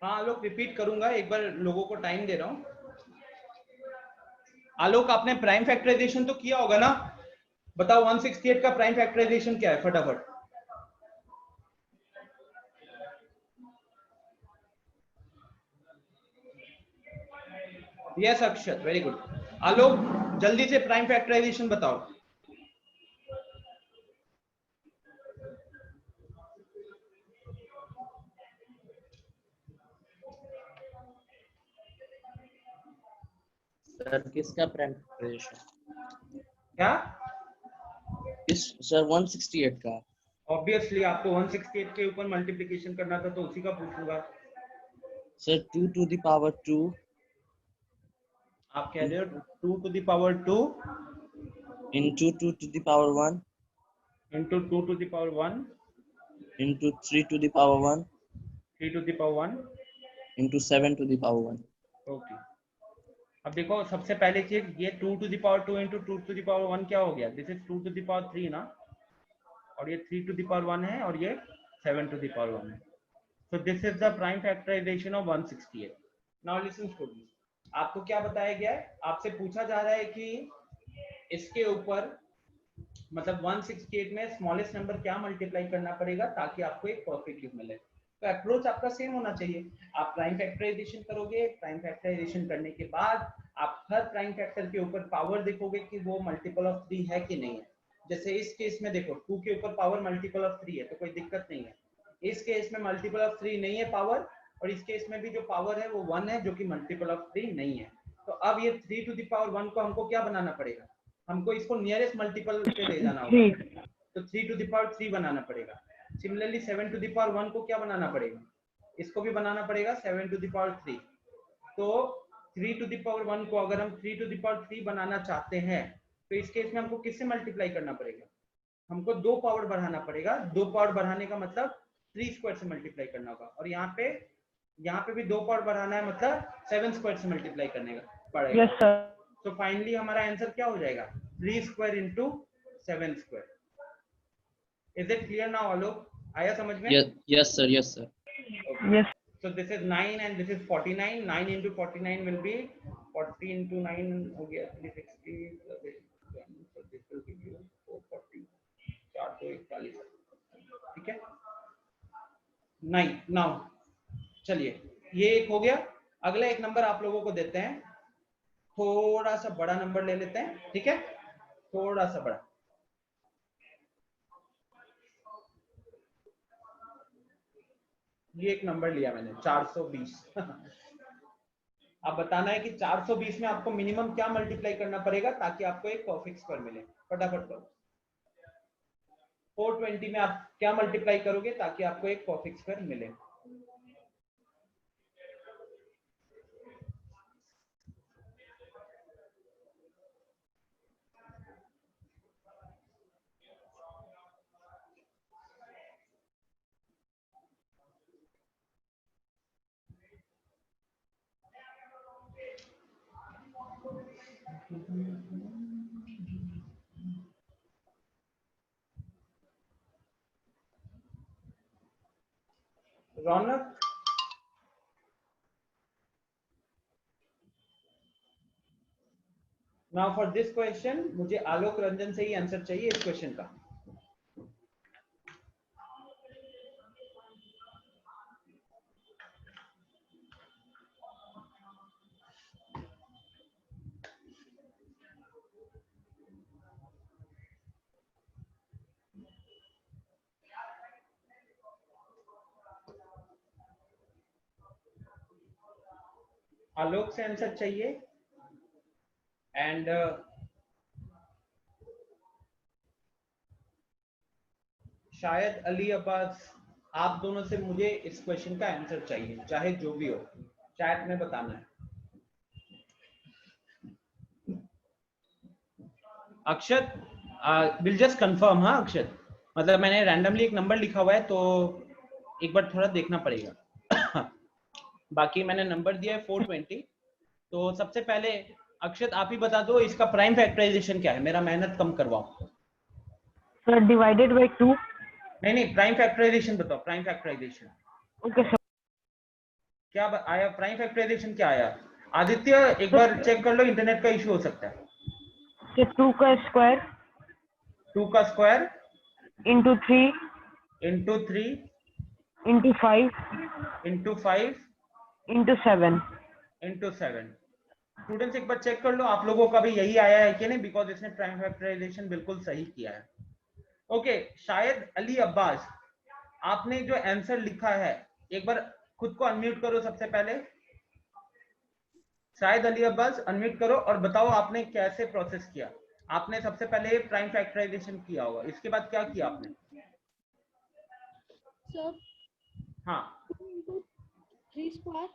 हाँ आलोक रिपीट करूंगा, एक बार लोगों को टाइम दे रहा हूं। आलोक आपने प्राइम फैक्टराइजेशन तो किया होगा ना? बताओ 168 का प्राइम फैक्टराइजेशन क्या है फटाफट। यस अक्षत, वेरी गुड। आलोक जल्दी से प्राइम फैक्टराइजेशन बताओ। सर किसका प्राइम फैक्टराइजेशन? क्या? इस सर 168 का। ऑब्वियसली आपको 168 के ऊपर मल्टीप्लिकेशन करना था तो उसी का पूछूंगा। सर 2 to the power 2 आप कह रहे हो 2 to the power 2 into 2 to the power 1 into 2 to the power 1 into 3 to the power 1 3 to the power 1 into 7 to the power 1। Okay. अब देखो सबसे पहले चीज ये 2 to the power 2 into 2 to the power 1 क्या हो गया? This is 2 to the power 3 ना, और ये 3 to the power 1 है और ये 7 to the power 1 है। So this is the prime factorization of 168. Now listen students, आपको क्या बताया गया है? आपसे पूछा जा रहा है कि इसके ऊपर मतलब 168 में स्मॉलेस्ट नंबर क्या मल्टीप्लाई करना पड़ेगा ताकि आपको एक परफेक्ट क्यूब मिले। तो अप्रोच आपका सेम होना चाहिए। आप प्राइम फैक्टराइजेशन करोगे, प्राइम फैक्टराइजेशन करने के बाद आप हर प्राइम फैक्टर के ऊपर पावर देखोगे कि वो मल्टीपल ऑफ 3 है कि नहीं है। जैसे इस केस में देखो 2 के ऊपर पावर मल्टीपल ऑफ 3 है तो कोई दिक्कत नहीं है। इस केस में मल्टीपल ऑफ 3 नहीं है पावर, और इस केस में भी जो पावर है वो 1 है जो कि मल्टीपल ऑफ 3 नहीं है। तो अब ये 3 to the power 1 को हमको क्या बनाना पड़ेगा? हमको इसको नियरेस्ट मल्टीपल पे ले जाना होगा, तो 3 to the power 3 बनाना पड़ेगा। सिमिलरली 7 to the power 1 को क्या बनाना पड़ेगा? इसको भी बनाना पड़ेगा 7 to the power 3। तो 3 to the power 1 को अगर हम 3 to the power 3 बनाना चाहते हैं तो इस केस में हमको किससे मल्टीप्लाई करना पड़ेगा? हमको 2 पावर बढ़ाना पड़ेगा। 2 पावर बढ़ाने का मतलब 3 स्क्वायर से मल्टीप्लाई करना होगा, और यहाँ पे भी 2 पावर बढ़ाना है मतलब 7 स्क्वायर से मल्टीप्लाई करने का पड़ेगा। Yes sir. तो फाइनली हमारा आंसर क्या हो जाएगा? 3 square into 7 square. Is it clear now Alok? आया समझ में? Yes sir, yes sir। Yes So this is 9 and this is 49. 9 into 49 will be 40 into 9 हो गया 360, so this will give you 440, 441। ठीक है 9। नाउ चलिए ये एक हो गया। अगला एक नंबर आप लोगों को देते हैं, थोड़ा सा बड़ा नंबर ले लेते हैं, ठीक है, थोड़ा सा बड़ा। ये एक नंबर लिया मैंने 420। अब बताना है कि 420 में आपको मिनिमम क्या मल्टीप्लाई करना पड़ेगा ताकि आपको एक परफेक्ट स्क्वायर मिले। फटाफट करो। 420 में आप क्या मल्टीप्लाई करोगे ताकि आपको एक परफेक्ट स्क्वायर मिले? रौनक, नाउ फॉर दिस क्वेश्चन मुझे आलोक रंजन से ही आंसर चाहिए इस क्वेश्चन का। आलोक से आंसर चाहिए एंड शायद अली अब्बास, आप दोनों से मुझे इस क्वेश्चन का आंसर चाहिए, चाहे जो भी हो, चैट में बताना है। अक्षत विल जस्ट कंफर्म। हाँ अक्षत, मतलब मैंने रैंडमली एक नंबर लिखा हुआ है तो एक बार थोड़ा देखना पड़ेगा। बाकी मैंने नंबर दिया है 420। तो सबसे पहले अक्षत आप ही बता दो इसका प्राइम फैक्टराइजेशन क्या है, मेरा मेहनत कम करवाओ। Sir divided by 2। नहीं प्राइम फैक्टराइजेशन बताओ, प्राइम फैक्टराइजेशन। Okay sir. क्या आया प्राइम फैक्टराइजेशन, क्या आया? आदित्य एक बार चेक कर लो, इंटरनेट का इशू हो सकता है। 2 का स्क्वायर 2 का square into 3 into 3 into 5 into 5 into 7 into 7। Students एक बार चेक कर लो आप लोगों का भी यही आया है कि नहीं, बिकॉज इसने प्राइम फैक्टराइजेशन बिल्कुल सही किया है। ओके, शायद अली अब्बास आपने जो आंसर लिखा है, एक बार खुद को अनम्यूट करो सबसे पहले। शायद अली अब्बास अनम्यूट करो और बताओ आपने कैसे प्रोसेस किया। आपने सबसे पहले प्राइम फैक्टराइजेशन किया होगा, इसके बाद क्या किया आपने? सर हाँ 2 into 3 square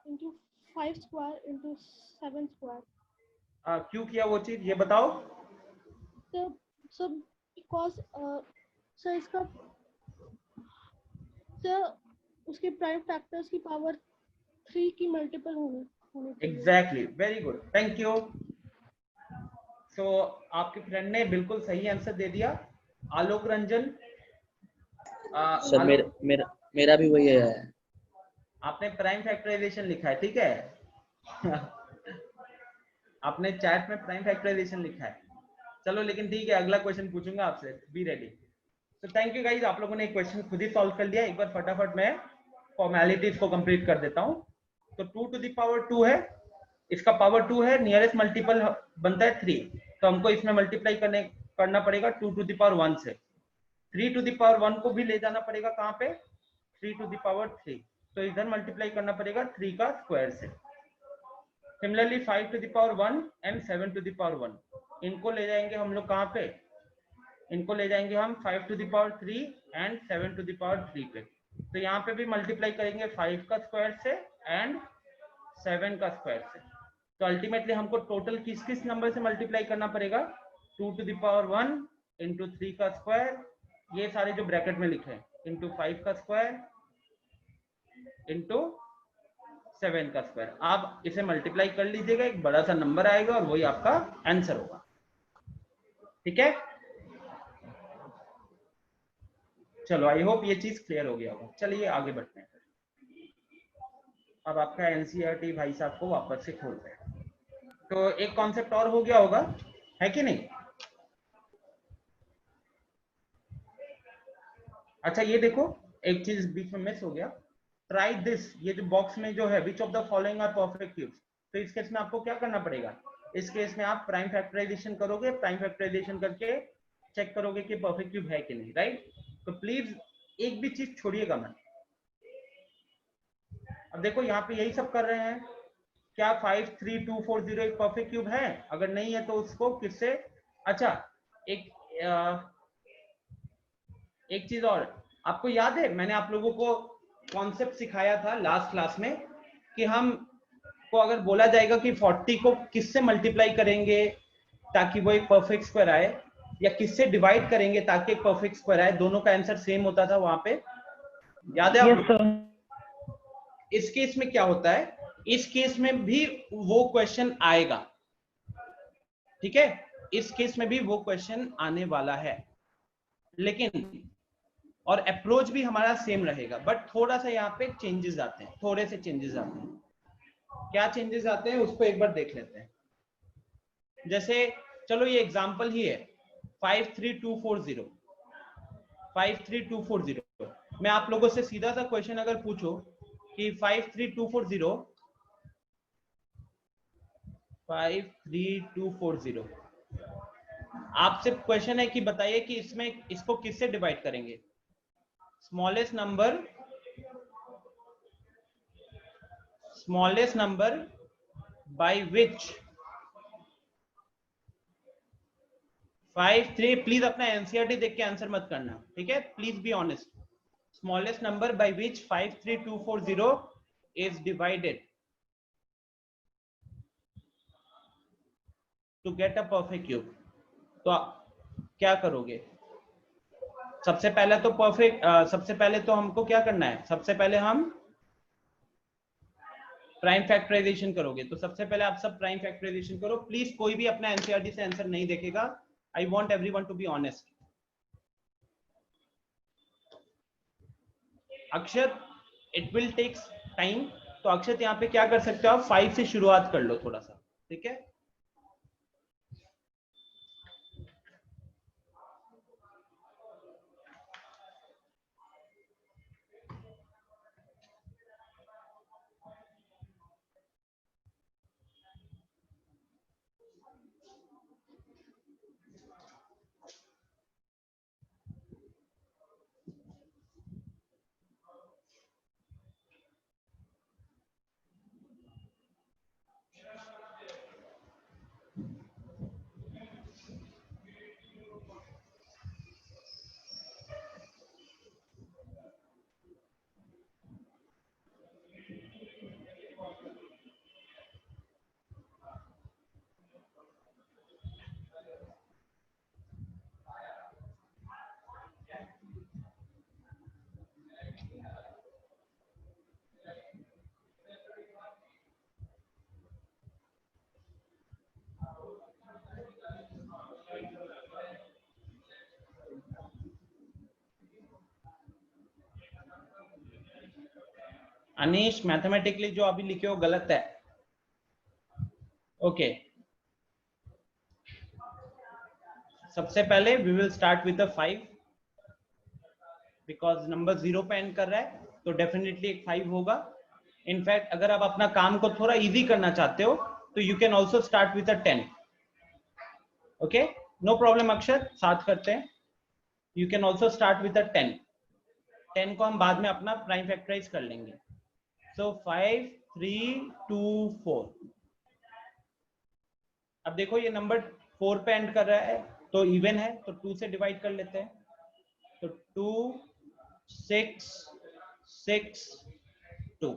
into 5 square into 7 square. क्यों किया वो चीज ये बताओ। सर बिकॉज सर इसका सर उसके प्राइम फैक्टर्स की पावर 3 की मल्टीपल होनी चाहिए। Exactly, very good, thank you. So आपके फ्रेंड ने बिल्कुल सही आंसर दे दिया। आलोक रंजन, सर मेरा भी वही है। आपने प्राइम फैक्टराइजेशन लिखा है, ठीक है। आपने चैट में प्राइम फैक्टराइजेशन लिखा है, चलो लेकिन ठीक है, अगला क्वेश्चन पूछूंगा आपसे, बी रेडी। तो थैंक यू गाइस, आप लोगों ने एक क्वेश्चन खुद ही सॉल्व कर लिया। एक बार फटाफट मैं फॉर्मेलिटीज को कंप्लीट कर देता हूं। तो 2 to the power 2 है, इसका पावर 2 है, नियरेस्ट मल्टीपल बनता है 3, तो हमको इसमें मल्टीप्लाई करना पड़ेगा 2 to the power 1 से। 3 to the power 1 को भी ले जाना पड़ेगा कहाँ पे, 3 to the power 3, तो इधर मल्टीप्लाई करना पड़ेगा 3 का स्क्वायर से। Similarly 5 to the power 1 and 7 to the power 1, इनको ले जाएंगे हम लोग कहाँ पे, इनको ले जाएंगे हम 5 to the power 3 and 7 to the power 3 पे। तो यहाँ पे भी मल्टीप्लाई करेंगे 5 का स्क्वायर से एंड 7 का स्क्वायर से। तो अल्टीमेटली हमको टोटल किस किस नंबर से मल्टीप्लाई करना पड़ेगा, 2 to the power 1 इंटू 3 का स्क्वायर, ये सारे जो ब्रैकेट में लिखे हैं, इंटू 5 का स्क्वायर इंटू 7 का स्क्वायर। आप इसे मल्टीप्लाई कर लीजिएगा, एक बड़ा सा नंबर आएगा और वही आपका आंसर होगा, ठीक है। चलो आई होप ये चीज क्लियर हो गया होगा। चलिए आगे बढ़ते हैं। अब आपका एनसीईआरटी भाई साहब को वापस से खोलते हैं। तो एक कॉन्सेप्ट और हो गया होगा, है कि नहीं? अच्छा ये देखो, एक चीज बीच में मिस हो गया, ट्राई दिस, ये जो बॉक्स में जो है which of the following are perfect cubes, तो इस केस में आपको क्या करना पड़ेगा, इस केस में आप प्राइम फैक्टराइजेशन करोगे, प्राइम फैक्टराइजेशन करके चेक करोगे कि परफेक्ट क्यूब है कि नहीं, राइट। तो प्लीज एक भी चीज छोड़िएगा मत। अब देखो यहाँ पे यही सब कर रहे हैं, क्या 5 3 2 4 0 एक परफेक्ट क्यूब है? अगर नहीं है तो उसको किससे, अच्छा एक चीज और, आपको याद है मैंने आप लोगों को कॉन्सेप्ट सिखाया था लास्ट क्लास में कि हम को अगर बोला जाएगा कि 40 को किससे मल्टीप्लाई करेंगे ताकि वो एक परफेक्ट स्क्वायर आए, या किससे डिवाइड करेंगे ताकि एक परफेक्ट स्क्वायर आए, दोनों का आंसर सेम होता था वहां पे, याद है आपको? इस केस में क्या होता है, इस केस में भी वो क्वेश्चन आएगा, ठीक है, इस केस में भी वो क्वेश्चन आने वाला है, लेकिन और अप्रोच भी हमारा सेम रहेगा, बट थोड़ा सा यहाँ पे चेंजेस आते हैं, थोड़े से चेंजेस आते हैं। क्या चेंजेस आते हैं उसको एक बार देख लेते हैं। जैसे चलो ये एग्जांपल ही है 53240, 53240। मैं आप लोगों से सीधा सा क्वेश्चन अगर पूछो कि 53240, आपसे क्वेश्चन है कि बताइए कि इसमें इसको किससे डिवाइड करेंगे? Smallest number by which 53, please अपना एनसीईआरटी देख के आंसर मत करना, ठीक है, please be honest. Smallest number by which 53240 is divided to get a perfect cube. तो क्या करोगे? सबसे पहले तो हमको क्या करना है? सबसे पहले हम प्राइम फैक्टराइजेशन करोगे। तो सबसे पहले आप सब प्राइम फैक्टराइजेशन करो प्लीज, कोई भी अपना एनसीईआरटी से आंसर नहीं देखेगा। I want everyone to be honest. Akshat, it will take time, तो अक्षत यहाँ पे क्या कर सकते हो आप? 5 से शुरुआत कर लो थोड़ा सा, ठीक है। अनीश, मैथमेटिकली जो अभी लिखे हो गलत है। ओके, सबसे पहले we will start with the 5 because number 0 पे एंड कर रहा है, तो डेफिनेटली एक 5 होगा। इनफैक्ट अगर आप अपना काम को थोड़ा इजी करना चाहते हो तो you can also start with a 10। Okay, no problem Akshar, साथ करते हैं। You can also start with a 10। 10 को हम बाद में अपना प्राइम फैक्टराइज कर लेंगे। सो 5 3 2 4। अब देखो ये नंबर 4 पे एंड कर रहा है तो इवन है, तो 2 से डिवाइड कर लेते हैं। तो 2 6 6 2।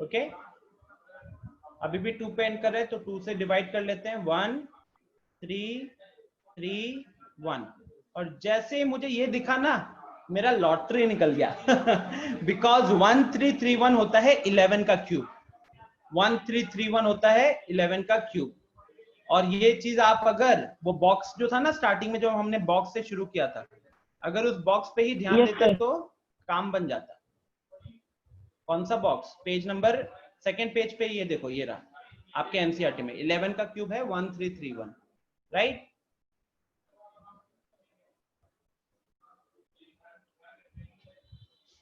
ओके, अभी भी 2 पे एंड कर रहे हैं तो 2 से डिवाइड कर लेते हैं। 1 3 3 1। और जैसे ही मुझे ये दिखा ना, मेरा लॉटरी निकल गया बिकॉज 1331 होता है 11 का क्यूब। 1331 होता है 11 का क्यूब। और ये चीज आप अगर वो बॉक्स जो था ना स्टार्टिंग में, जो हमने बॉक्स से शुरू किया था, अगर उस बॉक्स पे ही ध्यान देते तो काम बन जाता। कौन सा box? Page number second page पे, ये देखो, ये रहा आपके एनसीईआरटी में। 11 का क्यूब है 1331, राइट।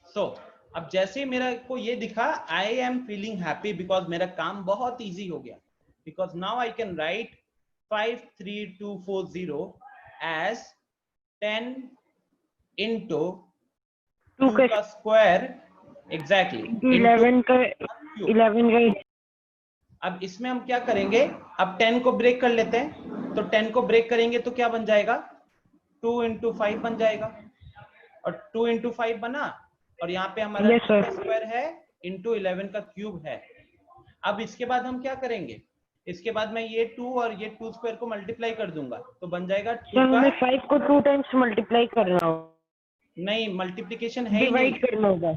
सो अब जैसे मेरा को ये दिखा, I am feeling happy because मेरा काम बहुत इजी हो गया। Because now I can write 53240 as 10 into 2 का स्क्वायर, एग्जैक्टली 11 का 11 का। अब इसमें हम क्या करेंगे? अब 10 को ब्रेक कर लेते हैं। तो 10 को ब्रेक करेंगे तो क्या बन जाएगा? 2 into 5 बन जाएगा। और 2 into 5 बना, और यहाँ पे हमारा स्क्वायर है इंटू 11 का क्यूब है। अब इसके बाद हम क्या करेंगे? इसके बाद मैं ये 2 और ये 2 स्क्वायर को मल्टीप्लाई कर दूंगा तो बन जाएगा 2 का 5 को 2 टाइम्स मल्टीप्लाई करना होगा। नहीं, मल्टीप्लिकेशन है ही नहीं, डिवाइड करना होगा।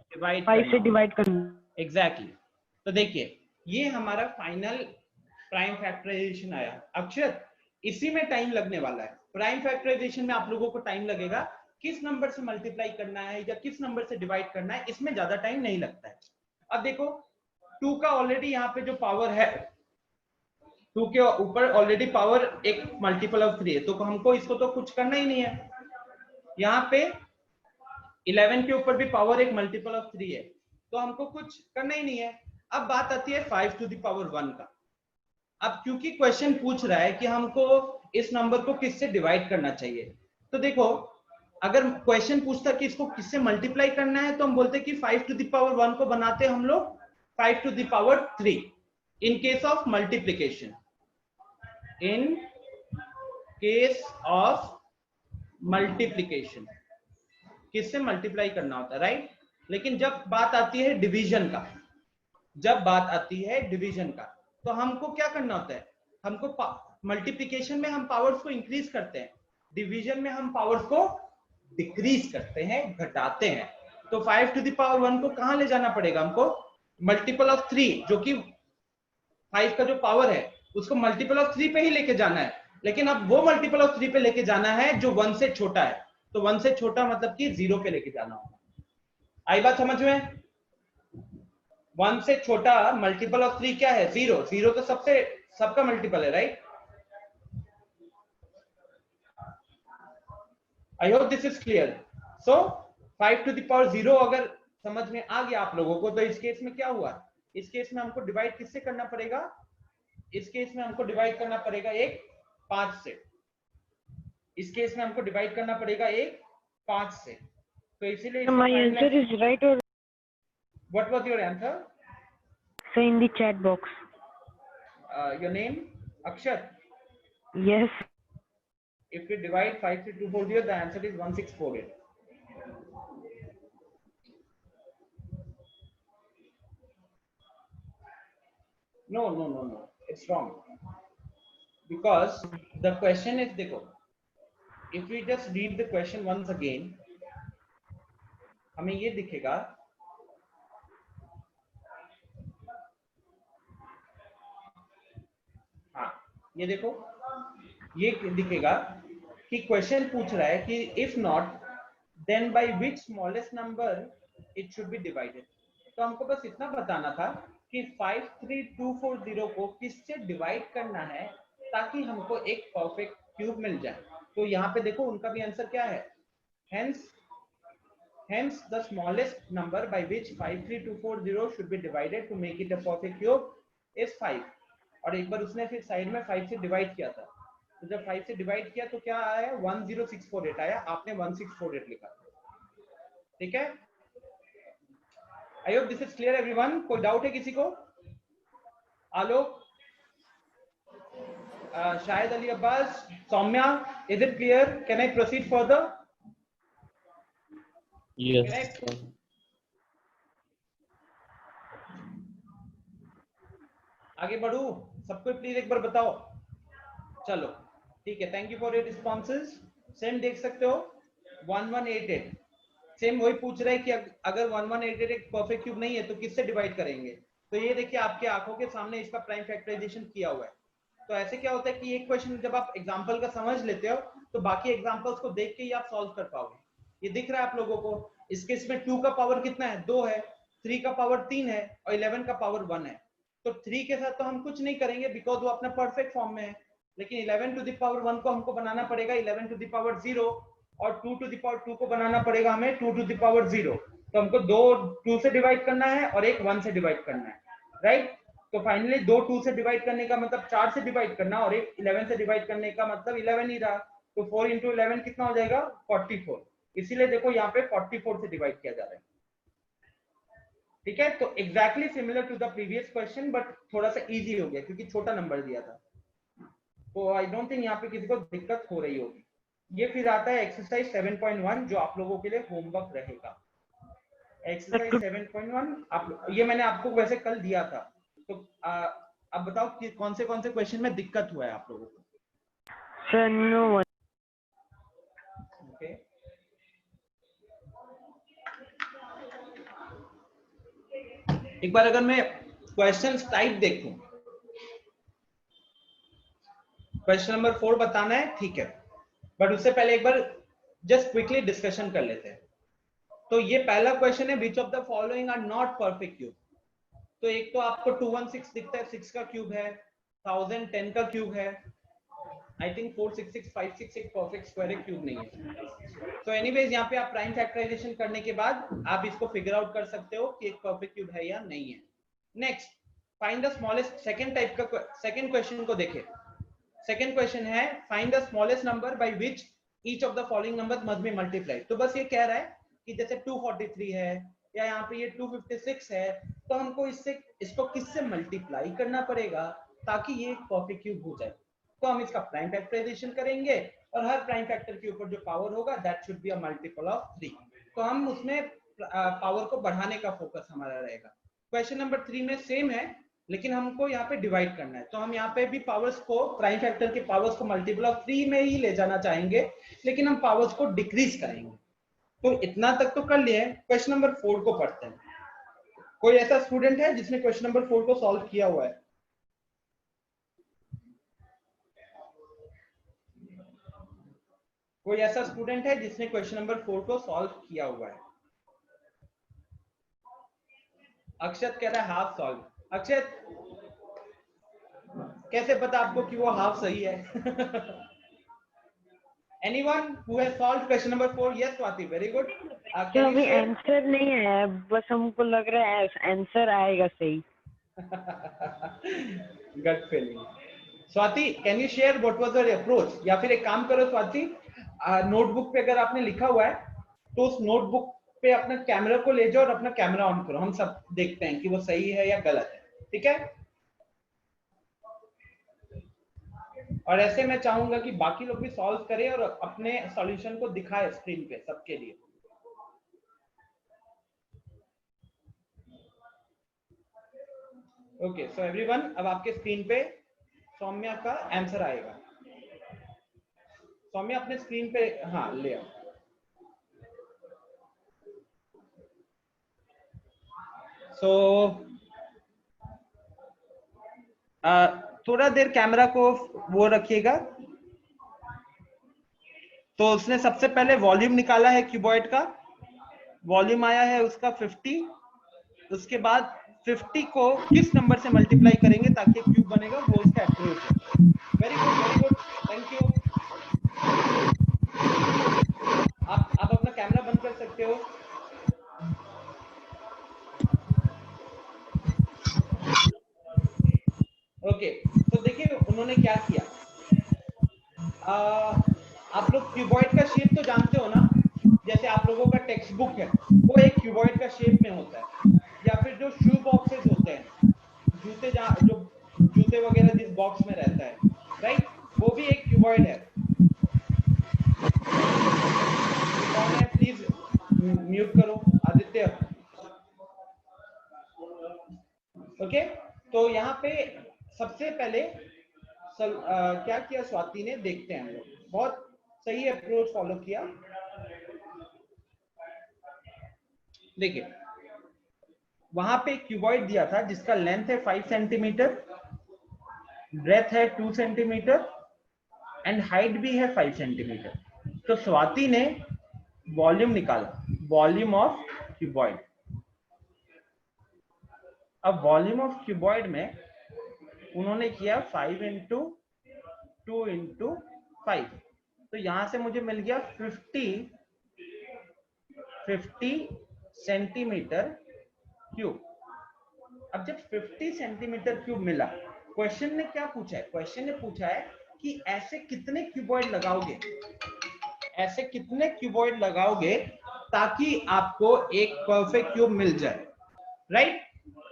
5 से डिवाइड करना। एग्जैक्टली। तो देखिए ये हमारा फाइनल प्राइम फैक्टराइजेशन आया। अक्षत, इसी में टाइम लगने वाला है। प्राइम फैक्टराइजेशन में आप लोगों को टाइम लगेगा, किस नंबर से मल्टीप्लाई करना है या किस नंबर से डिवाइड करना है, इसमें ज्यादा टाइम नहीं लगता है। अब देखो 2 का ऑलरेडी यहाँ पे जो पावर है, 2 के ऊपर ऑलरेडी पावर एक मल्टीपल ऑफ 3 है, तो हमको इसको तो कुछ करना ही नहीं है। यहाँ पे 11 के ऊपर भी पावर एक मल्टीपल ऑफ 3 है, तो हमको कुछ करना ही नहीं है। अब बात आती है 5 टू द पावर 1 का। अब क्योंकि क्वेश्चन पूछ रहा है कि हमको इस नंबर को किससे डिवाइड करना चाहिए, तो देखो अगर क्वेश्चन पूछता कि इसको किससे मल्टीप्लाई करना है, तो हम बोलते कि 5 टू द पावर 1 को बनाते हम लोग 5 to the power 3 in case of multiplication. In case of multiplication किससे मल्टीप्लाई करना होता है, राइट। लेकिन जब बात आती है डिवीजन का, तो हमको क्या करना होता है, हमको मल्टीप्लिकेशन में हम पावर्स को इंक्रीज करते हैं, डिवीजन में हम पावर्स को डिक्रीज करते हैं, घटाते हैं। तो 5 टू द पावर 1 को कहां ले जाना पड़ेगा, हमको मल्टीपल ऑफ 3, जो कि 5 का जो पावर है उसको मल्टीपल ऑफ 3 पे ही लेके जाना है। लेकिन अब वो मल्टीपल ऑफ 3 पे लेके जाना है जो 1 से छोटा है, तो 1 से छोटा मतलब कि 0 पे लेके जाना होगा। आई बात समझ में? 1 से छोटा मल्टीपल ऑफ 3 क्या है, 0। 0 तो सबका मल्टीपल है, right. I hope this is clear. So 5 to the power 0 अगर समझ में आ गया आप लोगों को, तो इस केस में क्या हुआ, इस केस में हमको डिवाइड किससे करना पड़ेगा, इस केस में हमको डिवाइड करना पड़ेगा एक 5 से, इस केस में हमको डिवाइड करना पड़ेगा एक 5 से। तो इसीलिए My answer is right or what was your answer? so in the chat box. Your name Akshat. Yes. If we divide 5 to 240, the answer is 1648. No, it's wrong. Because the question is, देखो, if we just read the question once again, हमें ये दिखेगा हाँ, ये देखो, ये दिखेगा कि क्वेश्चन पूछ रहा है कि if not then by which smallest number it should be divided. तो हमको बस इतना बताना था कि 53240 को किससे डिवाइड करना है ताकि हमको एक परफेक्ट क्यूब मिल जाए। तो यहाँ पे देखो उनका भी आंसर क्या है, hence the smallest number by which 53240 should be divided to make it a perfect cube is 5। और एक बार उसने फिर साइड में 5 से डिवाइड किया था, तो जब 5 से डिवाइड किया तो क्या आया, 10648 आया, आपने 1648 लिखा। ठीक है, I hope this is clear everyone. कोई डाउट है किसी को? आलोक, शायद Ali Abbas, Saumya, is it clear? Can I proceed further? Yes. आगे बढ़ू? सबको प्लीज एक बार बताओ। चलो ठीक है, thank you for your responses. Same देख सकते हो 1188, सेम वही पूछ रहा है कि अगर 1188 एक परफेक्ट क्यूब नहीं है तो किससे डिवाइड करेंगे। तो ये देखिए आपके आंखों के सामने इसका प्राइम फैक्टराइजेशन किया हुआ है। तो ऐसे क्या होता है कि एक क्वेश्चन जब आप एग्जांपल का समझ लेते हो तो बाकी एग्जांपल्स को देख के ही आप सॉल्व कर पाओगे। ये दिख रहा है आप लोगों को, इस केस में 2 का पावर कितना है, 2 है, 3 का पावर 3 है और 11 का पावर 1 है। तो 3 के साथ तो हम कुछ नहीं करेंगे बिकॉज वो अपना परफेक्ट फॉर्म में है, लेकिन 11 टू द पावर 1 को हमको बनाना पड़ेगा 11 टू द पावर 0 और 2 टू द पावर 2 को बनाना पड़ेगा हमें 2 टू द पावर 0। तो हमको 2 से डिवाइड करना है और एक 1 से डिवाइड करना है, राइट। तो फाइनली 2 से डिवाइड करने का मतलब 4 से डिवाइड करना और एक 11 से डिवाइड करने का मतलब 11 ही रहा। तो 4 into 11 कितना हो जाएगा, 44। इसीलिए देखो यहाँ पे 44 से डिवाइड किया जा रहा है। ठीक है, तो exactly similar to the previous question but थोड़ा सा इजी हो गया क्योंकि छोटा नंबर दिया था। तो आई डोंट थिंक यहाँ पे किसी को दिक्कत हो रही होगी। ये फिर आता है एक्सरसाइज 7.1 जो आप लोगों के लिए होमवर्क रहेगा। एक्सरसाइज 7.1 आप, ये मैंने आपको वैसे कल दिया था। तो अब बताओ कि कौन से क्वेश्चन में दिक्कत हुआ है आप लोगों को? Sir, no one. Okay. एक बार अगर मैं क्वेश्चंस टाइप देखूं क्वेश्चन नंबर 4 बताना है, ठीक है, बट उससे पहले एक बार जस्ट क्विकली डिस्कशन कर लेते हैं। तो ये पहला क्वेश्चन है, which of the following are not perfect cube. तो एक तो आपको 216 दिखता है, 6 का क्यूब है, 1010 का क्यूब है, आई थिंक 46656 एक परफेक्ट स्क्वायर क्यूब नहीं है। तो एनीवेज यहाँ पे आप प्राइम फैक्टराइजेशन करने के बाद आप इसको फिगर आउट कर सकते हो कि एक परफेक्ट क्यूब है या नहीं है। Next, find the smallest, second type का सेकंड क्वेश्चन को देखें। सेकंड क्वेश्चन है find the smallest number by which each of the following number must be multiply. तो बस ये कह रहा है कि जैसे 243 है या यहाँ पे ये 256 है, तो हमको इसको किससे मल्टीप्लाई करना पड़ेगा ताकि ये परफेक्ट क्यूब हो जाए। तो हम इसका प्राइम फैक्टराइजेशन करेंगे और हर प्राइम फैक्टर के ऊपर जो पावर होगा that should be a multiple of 3। तो हम उसमें पावर को बढ़ाने का फोकस हमारा रहेगा। क्वेश्चन नंबर 3 में सेम है, लेकिन हमको यहाँ पे डिवाइड करना है। तो हम यहाँ पे भी पावर्स को, प्राइम फैक्टर के पावर्स को मल्टीपल ऑफ 3 में ही ले जाना चाहेंगे, लेकिन हम पावर्स को डिक्रीज करेंगे। तो इतना तक तो कर लिए। क्वेश्चन नंबर 4 को पढ़ते हैं। कोई ऐसा स्टूडेंट है जिसने क्वेश्चन नंबर 4 को सॉल्व किया हुआ है? कोई ऐसा स्टूडेंट है जिसने क्वेश्चन नंबर 4 को सॉल्व किया हुआ है? अक्षत कह रहा है हाफ सॉल्व। अक्षत, कैसे पता आपको कि वो हाफ सही है? Anyone who has solved question number 4? Yes, Swati, very good. तो Can अभी you share? आंसर नहीं आया, बस हमको लग रहा है आंसर आएगा सही। Gut feeling. Swati, can you share what was your approach? या फिर एक काम करो स्वाति, नोटबुक पे अगर आपने लिखा हुआ है तो उस नोटबुक पे अपना कैमरा को ले जाओ और अपना कैमरा ऑन करो, हम सब देखते हैं कि वो सही है या गलत है, ठीक है? और ऐसे मैं चाहूंगा कि बाकी लोग भी सॉल्व करें और अपने सॉल्यूशन को दिखाएं स्क्रीन पे सबके लिए। ओके, सो एवरीवन, अब आपके स्क्रीन पे सौम्या का आंसर आएगा। सौम्या अपने स्क्रीन पे, हाँ ले आओ। सो थोड़ा देर कैमरा को वो रखिएगा। तो उसने सबसे पहले वॉल्यूम निकाला है क्यूबॉइड का, वॉल्यूम आया है उसका 50। उसके बाद 50 को किस नंबर से मल्टीप्लाई करेंगे ताकि क्यूब बनेगा, वो उसका अप्रोच है। Very good, very good, thank you. आप अपना कैमरा बंद कर सकते हो। ओके, तो देखिए उन्होंने क्या किया। आप लोग क्यूबॉइड का शेप तो जानते हो ना, जैसे आप लोगों का टेक्स्ट बुक है वो एक क्यूबॉइड का शेप में होता है, या फिर जो शू बॉक्सेस होते हैं, जो जूते वगैरह जिस बॉक्स में रहता है, राइट, वो भी एक क्यूबॉइड है। कौन है, प्लीज म्यूट करो आदित्य। ओके, तो यहाँ पे सबसे पहले क्या किया स्वाति ने, देखते हैं हम लोग। बहुत सही अप्रोच फॉलो किया। देखिए वहां पे क्यूबॉइड दिया था जिसका लेंथ है 5 सेंटीमीटर, ब्रेथ है 2 सेंटीमीटर एंड हाइट भी है 5 सेंटीमीटर। तो स्वाति ने वॉल्यूम निकाला, वॉल्यूम ऑफ क्यूबॉइड। अब वॉल्यूम ऑफ क्यूबॉइड में उन्होंने किया 5 × 2 × 5। तो यहां से मुझे मिल गया 50 सेंटीमीटर क्यूब। अब जब 50 सेंटीमीटर क्यूब मिला, क्वेश्चन ने क्या पूछा है? क्वेश्चन ने पूछा है कि ऐसे कितने क्यूबॉइड लगाओगे, ऐसे कितने क्यूबॉइड लगाओगे ताकि आपको एक परफेक्ट क्यूब मिल जाए, राइट?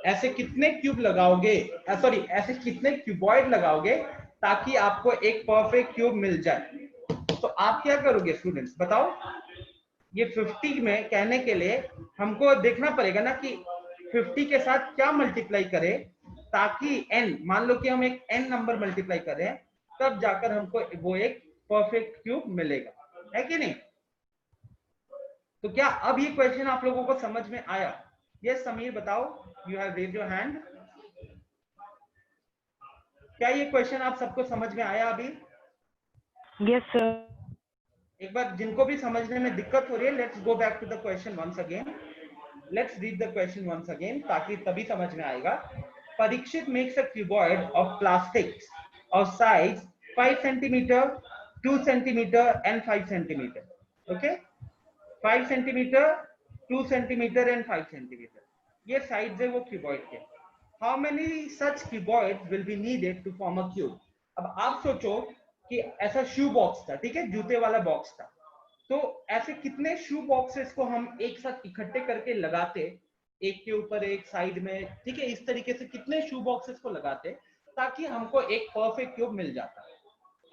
ऐसे कितने क्यूब लगाओगे, सॉरी ऐसे कितने क्यूबॉइड लगाओगे ताकि आपको एक परफेक्ट क्यूब मिल जाए। तो आप क्या करोगे स्टूडेंट्स, बताओ। ये 50 में कहने के लिए हमको देखना पड़ेगा ना कि 50 के साथ क्या मल्टीप्लाई करें ताकि n, मान लो कि हम एक n नंबर मल्टीप्लाई करें, तब जाकर हमको वो एक परफेक्ट क्यूब मिलेगा, है कि नहीं? तो क्या अब ये क्वेश्चन आप लोगों को समझ में आया? यस समीर बताओ, you have raised your hand. क्या ये क्वेश्चन आप सबको समझ में आया अभी? Yes sir. एक बार जिनको भी समझने में दिक्कत हो रही है, let's go back to the question once again, let's read the question once again, ताकि तभी समझ में आएगा। Parikshit makes a cuboid of plastic of size 5 centimetre, 2 centimetre and 5 centimetre. Okay, 5 centimetre, 2 centimetre and 5 centimetre, ये साइज है वो cuboid के. How many such cuboids will be needed to form a cube? अब आप सोचो कि ऐसा शू बॉक्स था, ठीक है, जूते वाला बॉक्स था, तो ऐसे कितने शू बॉक्सेस को हम एक साथ इकट्ठे करके लगाते, एक के ऊपर एक साइड में, ठीक है, इस तरीके से कितने शू बॉक्सेस को लगाते ताकि हमको एक परफेक्ट क्यूब मिल जाता.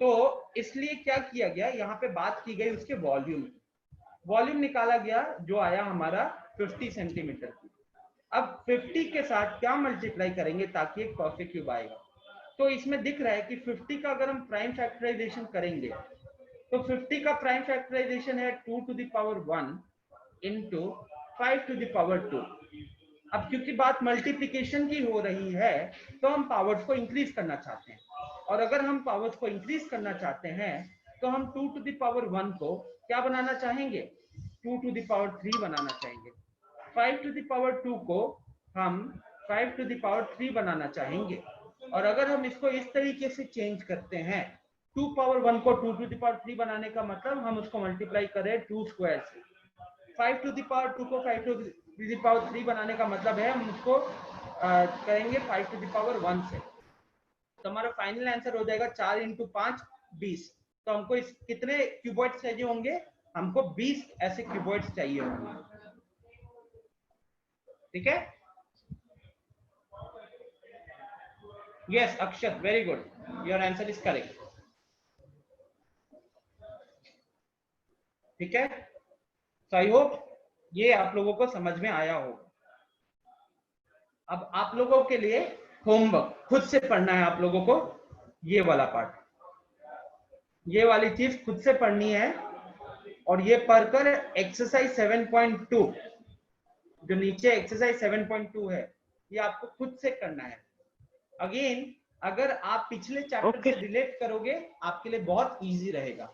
तो इसलिए क्या किया गया, यहाँ पे बात की गई उसके वॉल्यूम की. वॉल्यूम निकाला गया जो आया हमारा 50 सेंटीमीटर की. अब 50 के साथ क्या मल्टीप्लाई करेंगे ताकि एक परफेक्ट क्यूब आएगा? तो इसमें दिख रहा है कि 50 का अगर हम प्राइम फैक्टराइजेशन करेंगे तो 50 का प्राइम फैक्टराइजेशन है 2 to the power 1 into 5 to the power 2. अब क्योंकि बात मल्टीप्लिकेशन की हो रही है तो हम पावर्स को इंक्रीज करना चाहते हैं, और अगर हम पावर्स को इंक्रीज करना चाहते हैं तो हम 2 to the power 1 को क्या बनाना चाहेंगे, 2 to the power 3 बनाना चाहेंगे. 5 to the power 2 को हम 5 to the power 3 बनाना चाहेंगे. और अगर हम इसको इस तरीके से चेंज करते हैं, 2 power 1 को 2 to the power 3 बनाने का मतलब हम उसको मल्टीप्लाई करें 2 स्क्वायर से. 5 to the power 2 को 5 to the power 3 बनाने का मतलब है हम उसको करेंगे 5 to the power 1 से. तो हमारा फाइनल आंसर हो जाएगा 4 into 5 20. तो हमको इस कितने क्यूबॉइड्स चाहिए होंगे, हमको 20 ऐसे क्यूबॉइड्स चाहिए होंगे. ठीक है? Yes, Akshat, very good. Your answer is correct. ठीक है? So I hope ये आप लोगों को समझ में आया होगा. अब आप लोगों के लिए होमवर्क खुद से पढ़ना है. आप लोगों को ये वाला पार्ट, ये वाली चीज खुद से पढ़नी है, और ये पढ़कर एक्सरसाइज 7.2 जो नीचे एक्सरसाइज 7.2 है ये आपको खुद से करना है. अगेन अगर आप पिछले चैप्टर से रिलेट करोगे आपके लिए बहुत इजी रहेगा.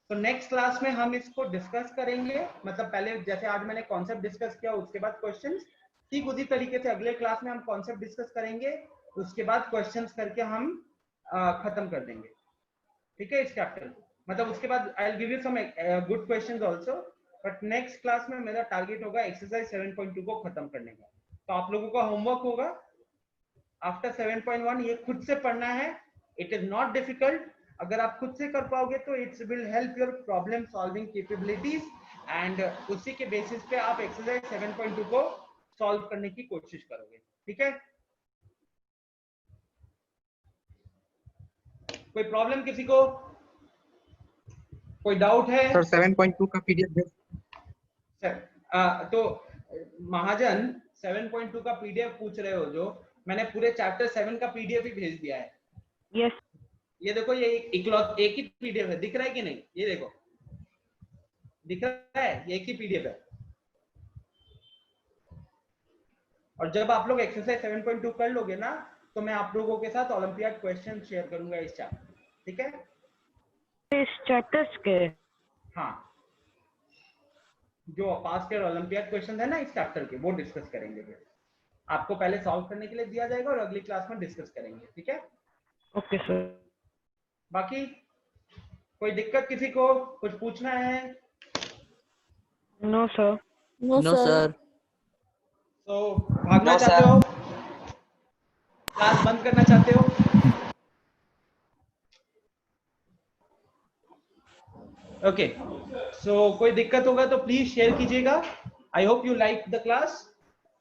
तो नेक्स्ट क्लास में हम इसको डिस्कस करेंगे, मतलब पहले जैसे आज मैंने कॉन्सेप्ट डिस्कस किया उसके बाद क्वेश्चंस, ठीक उसी तरीके से अगले क्लास में हम कॉन्सेप्ट डिस्कस करेंगे, उसके बाद क्वेश्चंस करके हम खत्म कर देंगे. ठीक है, इस चैप्टर को, मतलब उसके बाद I will give you some good questions also, but next class में मेरा टारगेट होगा एक्सरसाइज 7.2 को खत्म करने का. तो आप लोगों का होमवर्क होगा आफ्टर 7.1 ये खुद से पढ़ना है. It is not difficult. अगर आप खुद से कर पाओगे तो it's will help your problem solving capabilities, and उसी के बेसिस पे आप एक्सरसाइज 7.2 को सॉल्व करने की कोशिश करोगे. ठीक है, कोई प्रॉब्लम किसी को, कोई डाउट है? सर 7.2 का पीडीएफ दे सर. तो महाजन 7.2 का पीडीएफ पूछ रहे हो, जो मैंने पूरे चैप्टर 7 का पीडीएफ ही भेज दिया है. यस. ये देखो, ये एक ही पीडीएफ है, दिख रहा है कि नहीं? ये देखो दिख रहा है, ये एक ही पीडीएफ है. और जब आप लोग एक्सरसाइज 7.2 कर लोगे ना तो मैं आप लोगों के साथ ओलंपियाड क्वेश्चन शेयर करूंगा इस चैप्टर. ठीक है, इस चैप्टर्स के, हाँ, जो पास्ट ईयर ओलंपियाड क्वेश्चन है ना इस चैप्टर के, वो डिस्कस करेंगे. फिर आपको पहले सॉल्व करने के लिए दिया जाएगा और अगली क्लास में डिस्कस करेंगे. ठीक है, ओके सर. बाकी कोई दिक्कत किसी को, कुछ पूछना है? No sir. No, no sir. Sir. तो भागना No, चाहते sir. हो, क्लास बंद करना चाहते हो? ओके, सो कोई दिक्कत होगा तो प्लीज शेयर कीजिएगा. I hope you like the class.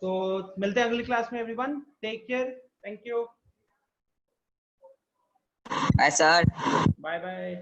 तो मिलते हैं अगली क्लास में. Everyone take care. Thank you. Hi, sir. Bye bye.